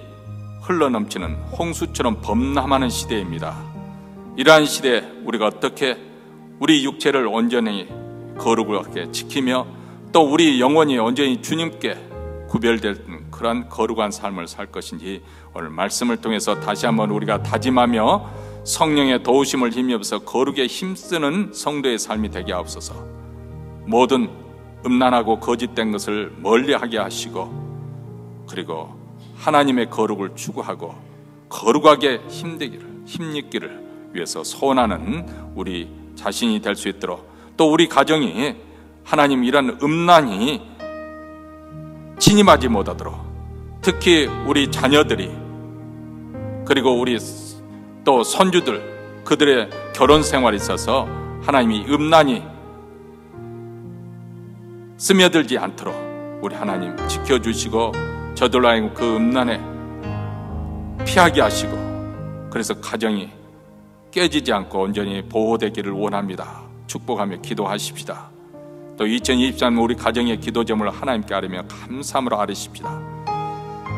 Speaker 1: 흘러넘치는 홍수처럼 범람하는 시대입니다. 이러한 시대에 우리가 어떻게 우리 육체를 온전히 거룩하게 지키며 또 우리 영혼이 온전히 주님께 구별된 그러한 거룩한 삶을 살 것인지 오늘 말씀을 통해서 다시 한번 우리가 다짐하며 성령의 도우심을 힘입어서 거룩에 힘쓰는 성도의 삶이 되게 하옵소서. 모든 음란하고 거짓된 것을 멀리하게 하시고 그리고 하나님의 거룩을 추구하고 거룩하게 힘입기를 위해서 소원하는 우리 자신이 될 수 있도록 또 우리 가정이 하나님 이런 음란이 침입하지 못하도록 특히 우리 자녀들이 그리고 우리 또 손주들 그들의 결혼 생활에 있어서 하나님이 음란이 스며들지 않도록 우리 하나님 지켜주시고 저들로 하여금 그 음란에 피하게 하시고 그래서 가정이 깨지지 않고 온전히 보호되기를 원합니다. 축복하며 기도하십시다. 또 2023년 우리 가정의 기도점을 하나님께 아뢰며 감사함으로 아뢰십시다.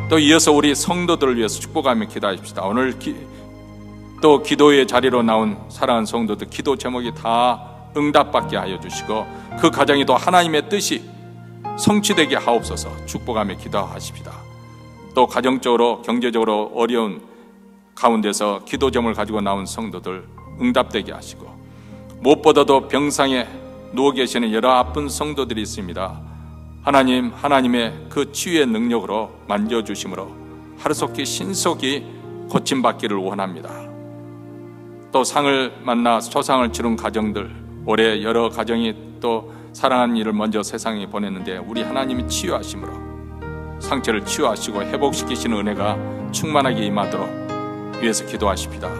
Speaker 1: 또 이어서 우리 성도들을 위해서 축복하며 기도하십시다. 오늘 또 기도의 자리로 나온 사랑하는 성도들 기도 제목이 다 응답받게 하여 주시고 그 가정이 또 하나님의 뜻이 성취되게 하옵소서. 축복하며 기도하십시다. 또 가정적으로 경제적으로 어려운 가운데서 기도점을 가지고 나온 성도들 응답되게 하시고 무엇보다도 병상에 누워 계시는 여러 아픈 성도들이 있습니다. 하나님, 하나님의 그 치유의 능력으로 만져주심으로 하루속히 신속히 고침받기를 원합니다. 또 상을 만나 초상을 치른 가정들, 올해 여러 가정이 또 사랑하는 일을 먼저 세상에 보냈는데 우리 하나님이 치유하심으로 상처를 치유하시고 회복시키시는 은혜가 충만하게 임하도록 위해서 기도하십시다.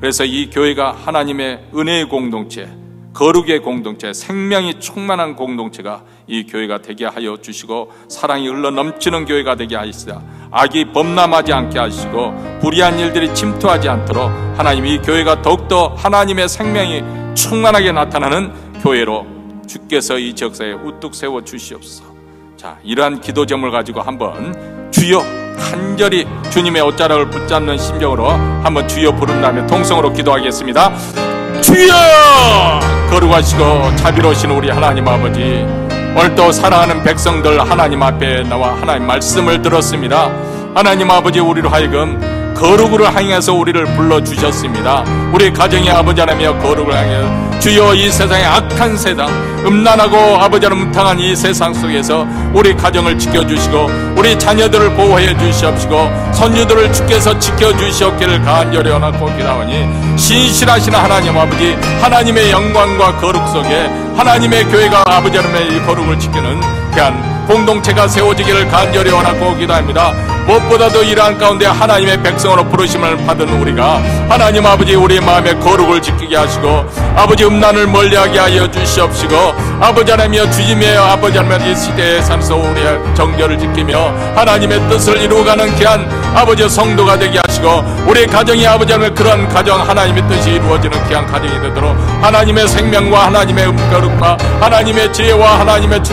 Speaker 1: 그래서 이 교회가 하나님의 은혜의 공동체, 거룩의 공동체, 생명이 충만한 공동체가 이 교회가 되게 하여 주시고, 사랑이 흘러 넘치는 교회가 되게 하시다. 악이 범람하지 않게 하시고 불의한 일들이 침투하지 않도록 하나님 이 교회가 더욱더 하나님의 생명이 충만하게 나타나는 교회로 주께서 이 지역사회에 우뚝 세워 주시옵소서. 자, 이러한 기도점을 가지고 한번 주여 간절히 주님의 옷자락을 붙잡는 심정으로 한번 주여 부른 다음에 통성으로 기도하겠습니다. 주여! 거룩하시고 자비로우신 우리 하나님 아버지, 오늘도 사랑하는 백성들 하나님 앞에 나와 하나님 말씀을 들었습니다. 하나님 아버지, 우리로 하여금 거룩으로 향해서 우리를 불러주셨습니다. 우리 가정의 아버지 하나님이여 거룩을 향해 주여 이 세상의 악한 세상, 음란하고 아버지 하나님 음탕한 이 세상 속에서 우리 가정을 지켜주시고 우리 자녀들을 보호해 주시옵시고 손주들을 주께서 지켜주시옵기를 간절히 원하고 기도하오니, 신실하신 하나님 아버지, 하나님의 영광과 거룩 속에 하나님의 교회가 아버지 하나님의 이 거룩을 지키는 귀한 공동체가 세워지기를 간절히 원하고 기도합니다. 무엇보다도 이러한 가운데 하나님의 백성으로 부르심을 받은 우리가 하나님 아버지 우리의 마음의 거룩을 지키게 하시고 아버지 음란을 멀리하게 하여 주시옵시고, 아버지 하나님이여 주님의 아버지 하나님 이 시대에 살아서 우리의 정결을 지키며 하나님의 뜻을 이루어가는 귀한 아버지 성도가 되게 하시고, 우리 가정이 아버지 하나님의 그런 가정 하나님의 뜻이 이루어지는 귀한 가정이 되도록 하나님의 생명과 하나님의 거룩과 하나님의 지혜와 하나님의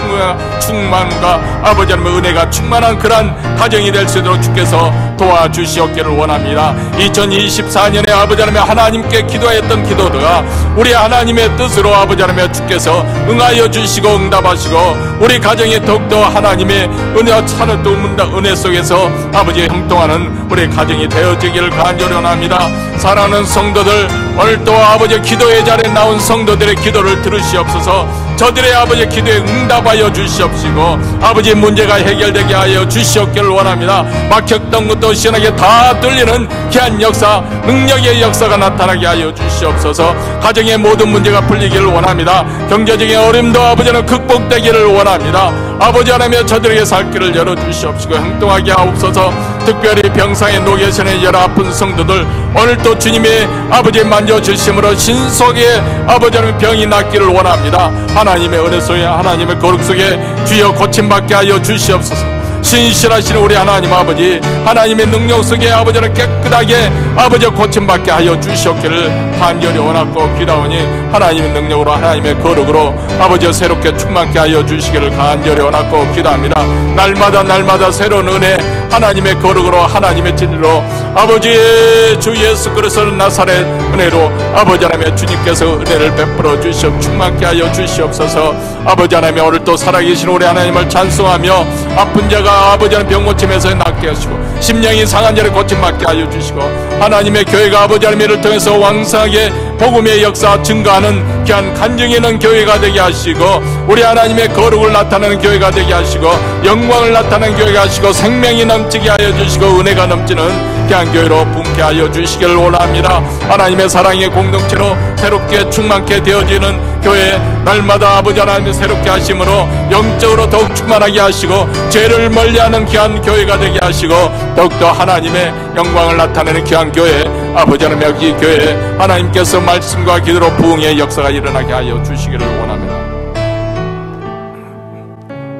Speaker 1: 충만과 아버지 하나님의 은혜가 충만한 그런 가정이 될 수 있도록 주께서 도와주시옵기를 원합니다. 2024년에 아버지 하나님의 하나님께 기도했던 기도가 우리 하나님의 뜻으로 아버지 하나님의 주께서 응하여 주시고 응답하시고 우리 가정이 더욱더 하나님의 은혜와 차는 또 은혜 속에서 아버지 형통하는 우리 가정이 되어지기를 간절히 원합니다. 사랑하는 성도들, 오늘 또 아버지 기도의 자리에 나온 성도들의 기도를 들으시옵소서. 저들의 아버지 기도에 응답하여 주시옵시고 아버지 문제가 해결되게 하여 주시옵기를 원합니다. 막혔던 것도 시원하게 다 뚫리는 귀한 역사, 능력의 역사가 나타나게 하여 주시옵소서. 가정의 모든 문제가 풀리기를 원합니다. 경제적인 어려움도 아버지는 극복되기를 원합니다. 아버지 하나님의 저들에게 살 길을 열어주시옵시고 형통하게 하옵소서. 특별히 병상에 녹여 계시는 여러 아픈 성도들, 오늘도 주님의 아버지 만져주심으로 신속에 아버지 하나님 병이 낫기를 원합니다. 하나님의 은혜 속에 하나님의 거룩 속에 주여 고침받게 하여 주시옵소서. 신실하신 우리 하나님 아버지, 하나님의 능력 속에 아버지를 깨끗하게 아버지 고침받게 하여 주시옵기를 간절히 원하고 기도하오니, 하나님의 능력으로 하나님의 거룩으로 아버지 새롭게 충만케 하여 주시기를 간절히 원하고 기도합니다. 날마다 새로운 은혜, 하나님의 거룩으로 하나님의 진리로 아버지의 주 예수 그리스도 나사렛 은혜로 아버지 하나님의 주님께서 은혜를 베풀어 주시옵 충만케 하여 주시옵소서. 아버지 하나님의 오늘 또 살아계신 우리 하나님을 찬송하며 아픈 자가 아버지 하나님 병 고침에서 낫게 하시고 심령이 상한 자를 고침받게 하여 주시고 하나님의 교회가 아버지 하나님을 통해서 왕성하게 복음의 역사 증가하는 귀한 간증이 있는 교회가 되게 하시고 우리 하나님의 거룩을 나타내는 교회가 되게 하시고 영광을 나타내는 교회가 하시고 생명이 넘치게 하여 주시고 은혜가 넘치는 귀한 교회로 붕게 하여 주시기를 원합니다. 하나님의 사랑의 공동체로 새롭게 충만케 되어지는 교회, 날마다 아버지 하나님의 새롭게 하심으로 영적으로 더욱 충만하게 하시고 죄를 멀리하는 귀한 교회가 되게 하시고 더욱더 하나님의 영광을 나타내는 귀한 교회, 아버지 하나님 여기 교회 하나님께서 말씀과 기도로 부흥의 역사가 일어나게 하여 주시기를 원합니다.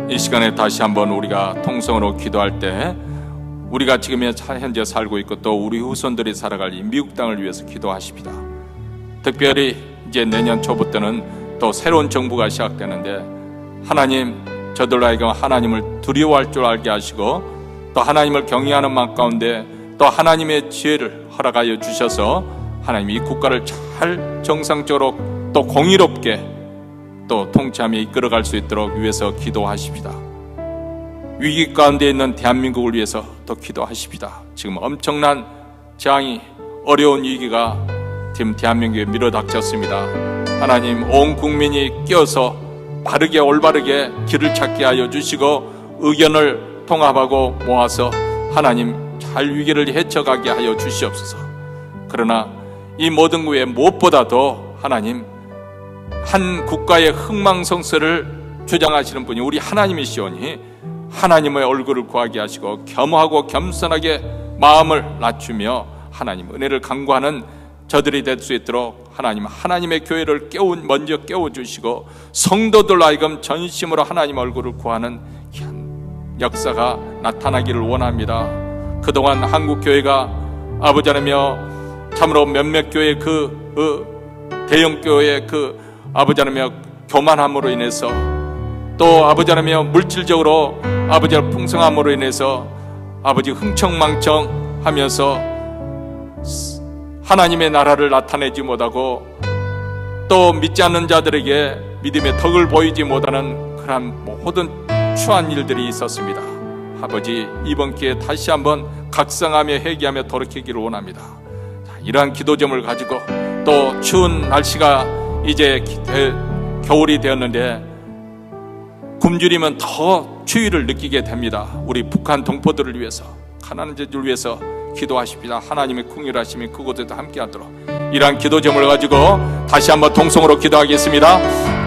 Speaker 1: 이 시간에 다시 한번 우리가 통성으로 기도할 때 우리가 지금 현재 살고 있고 또 우리 후손들이 살아갈 이 미국 땅을 위해서 기도하십니다. 특별히 이제 내년 초부터는 또 새로운 정부가 시작되는데 하나님, 저들로 하여금 하나님을 두려워할 줄 알게 하시고 또 하나님을 경외하는 마음 가운데 또 하나님의 지혜를 허락하여 주셔서 하나님 이 국가를 잘 정상적으로 또 공의롭게 또 통치하며 이끌어갈 수 있도록 위해서 기도하십니다. 위기 가운데 있는 대한민국을 위해서 또 기도하십니다. 지금 엄청난 재앙이, 어려운 위기가 지금 대한민국에 밀어닥쳤습니다. 하나님, 온 국민이 끼어서 바르게 올바르게 길을 찾게 하여 주시고 의견을 통합하고 모아서 하나님 잘 위기를 헤쳐가게 하여 주시옵소서. 그러나 이 모든 것에 무엇보다도 하나님, 한 국가의 흥망성쇠를 주장하시는 분이 우리 하나님이시오니 하나님의 얼굴을 구하게 하시고 겸허하고 겸손하게 마음을 낮추며 하나님 은혜를 간구하는 저들이 될 수 있도록 하나님, 하나님의 교회를 먼저 깨워주시고 성도들 하여금 전심으로 하나님 얼굴을 구하는 역사가 나타나기를 원합니다. 그동안 한국교회가 아버지 하나며 참으로 몇몇 교회 대형교회의 아버지 하나며 교만함으로 인해서, 또 아버지 하나며 물질적으로 아버지 풍성함으로 인해서 아버지 흥청망청 하면서 하나님의 나라를 나타내지 못하고, 또 믿지 않는 자들에게 믿음의 덕을 보이지 못하는 그런 모든 추한 일들이 있었습니다. 아버지, 이번 기회에 다시 한번 각성하며 회개하며 돌이키기를 원합니다. 이러한 기도점을 가지고, 또 추운 날씨가 이제 겨울이 되었는데 굶주리면 더 추위를 느끼게 됩니다. 우리 북한 동포들을 위해서, 가난한 자들을 위해서 기도하십니다. 하나님의 긍휼하심이 그곳에도 함께하도록. 이러한 기도점을 가지고 다시 한번 통성으로 기도하겠습니다.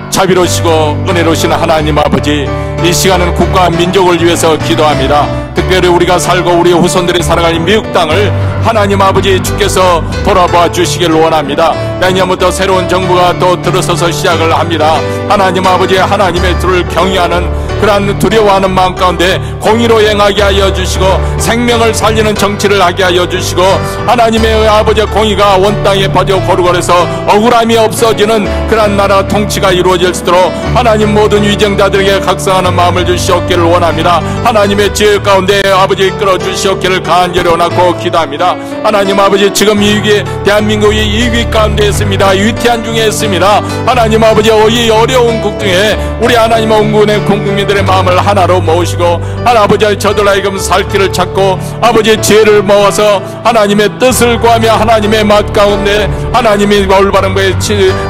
Speaker 1: 자비로우시고 은혜로우신 하나님 아버지, 이 시간은 국가와 민족을 위해서 기도합니다. 특별히 우리가 살고 우리 후손들이 살아갈 미국 땅을 하나님 아버지 주께서 돌아봐 주시기를 원합니다. 내년부터 새로운 정부가 또 들어서서 시작을 합니다. 하나님 아버지, 하나님의 들을 경외하는 그러한 두려워하는 마음 가운데 공의로 행하게 하여 주시고, 생명을 살리는 정치를 하게 하여 주시고, 하나님의 아버지의 공의가 온 땅에 퍼져 고루고루해서 억울함이 없어지는 그러한 나라 통치가 이루어질 수 있도록 하나님 모든 위정자들에게 각성하는 마음을 주시옵기를 원합니다. 하나님의 지혜 가운데 아버지 이끌어 주시옵기를 간절히 원하고 기도합니다. 하나님 아버지, 지금 이 위기, 대한민국이 이 위기 가운데 있습니다. 위태한 중에 있습니다. 하나님 아버지, 이 어려운 국중에 우리 하나님 온군의 국민들의 마음을 하나로 모으시고, 아버지 저들 하여금 살 길을 찾고 아버지 지혜를 모아서 하나님의 뜻을 구하며 하나님의 맛 가운데 하나님의 올바른 거에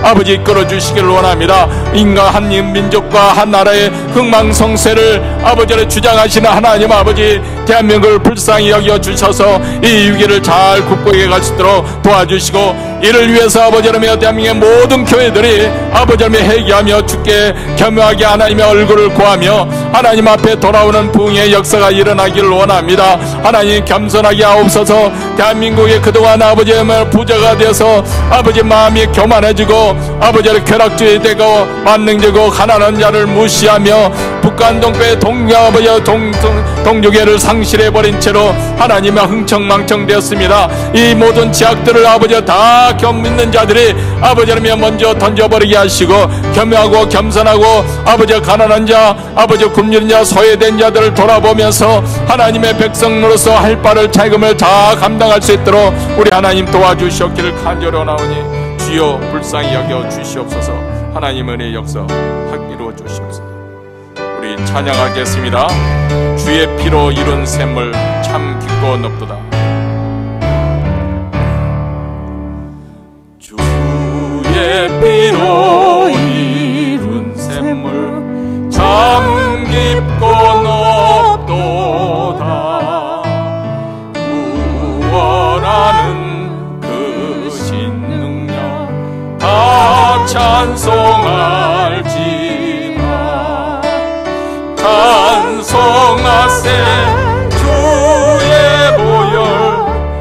Speaker 1: 아버지 이끌어 주시기를 원합니다. 인간 한 민족과 한 나라의 흥망성쇠를 아버지를 주장하시는 하나님 아버지, 대한민국을 불쌍히 여겨 주셔서 이 위기를 잘 극복해 갈 수 있도록 도와주시고, 이를 위해서 아버지라며 대한민국의 모든 교회들이 아버지라며 회개하며 주께 겸허하게 하나님의 얼굴을 구하며 하나님 앞에 돌아오는 부흥의 역사가 일어나기를 원합니다. 하나님 겸손하게 하옵소서. 대한민국의 그동안 아버지의 부자가 되어서 아버지 마음이 교만해지고 아버지를 쾌락주의 되고 만능되고 가난한 자를 무시하며 북한 동포의 동족애를 상실해버린 채로 하나님의 흥청망청 되었습니다. 이 모든 제약들을 아버지 다 믿는 자들이 아버지라며 먼저 던져버리게 하시고, 겸허하고 겸손하고 아버지 가난한 자, 아버지 굶주린 자, 소외된 자들을 돌아보면서 하나님의 백성으로서 할 바를 자금을 다 감당할 수 있도록 우리 하나님 도와주시옵기를 간절히 원하오니 주여 불쌍히 여겨 주시옵소서. 하나님 은혜의 역사 이루어 주시옵소서. 우리 찬양하겠습니다. 주의 피로 이룬 샘물 참 깊고 높도다. 주의 피로 이룬 샘물 참 깊고 높도다. 구원하는 그 신능력 다 찬송할지라. 찬송하세 주의 보혈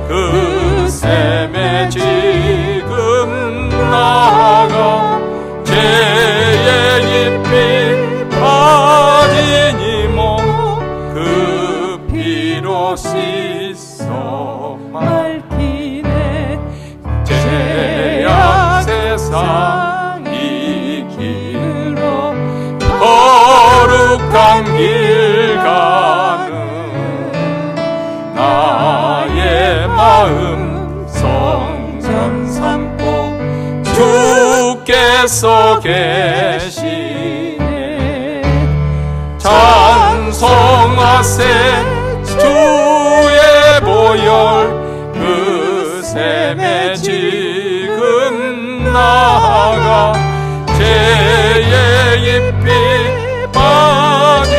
Speaker 1: 그 샘에 지금 나아가 죄의 깊이 빠진 이 몸 그 피로 씻어 맑히네. 죄악 세상 이 길로 거룩한 길 가는 나의 마음 성전 삼고 주께서 계시네. 찬송하세 주의 보혈 그 샘에 지금 나아가 죄의 잎이 빠진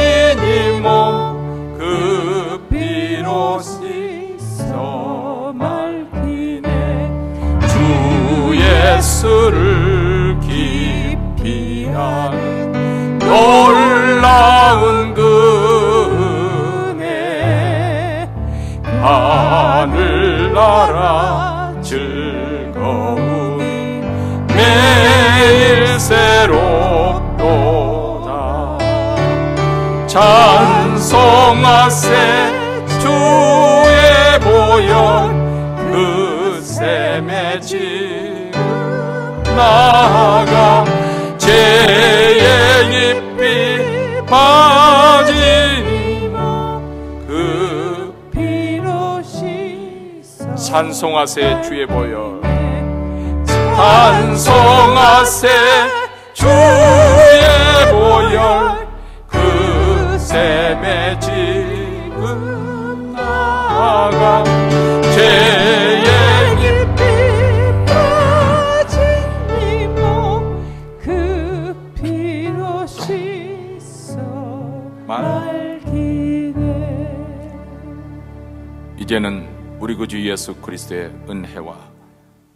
Speaker 1: 이 몸 그 피로 씻어 맑히네. 주 예수를 깊이 아는 놀라운 그 은혜 하늘나라 즐거워 지금 나아가 죄의 잎이 빠지니 그
Speaker 2: 피로 씻어
Speaker 1: 찬송하세 주의 보혈 찬송하세 주의 보혈 그 샘에 지금 나아가 죄의
Speaker 2: 잎이 빠진 이몸 그 피로 씻어 말기네.
Speaker 1: 이제는 우리 구주 예수 그리스도의 은혜와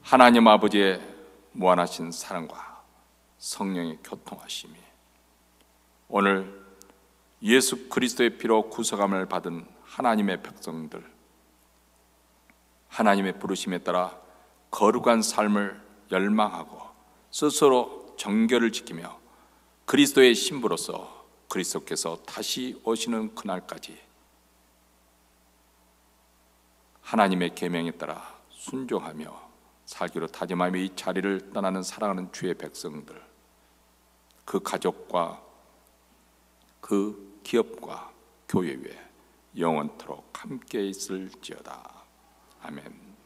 Speaker 1: 하나님 아버지의 무한하신 사랑과 성령의 교통하심이 오늘 예수 그리스도의 피로 구속함을 받은 하나님의 백성들, 하나님의 부르심에 따라 거룩한 삶을 열망하고 스스로 정결을 지키며 그리스도의 신부로서 그리스도께서 다시 오시는 그날까지 하나님의 계명에 따라 순종하며 살기로 다짐하며 이 자리를 떠나는 사랑하는 주의 백성들, 그 가족과 그 기업과 교회 위에 영원토록 함께 있을지어다. 아멘.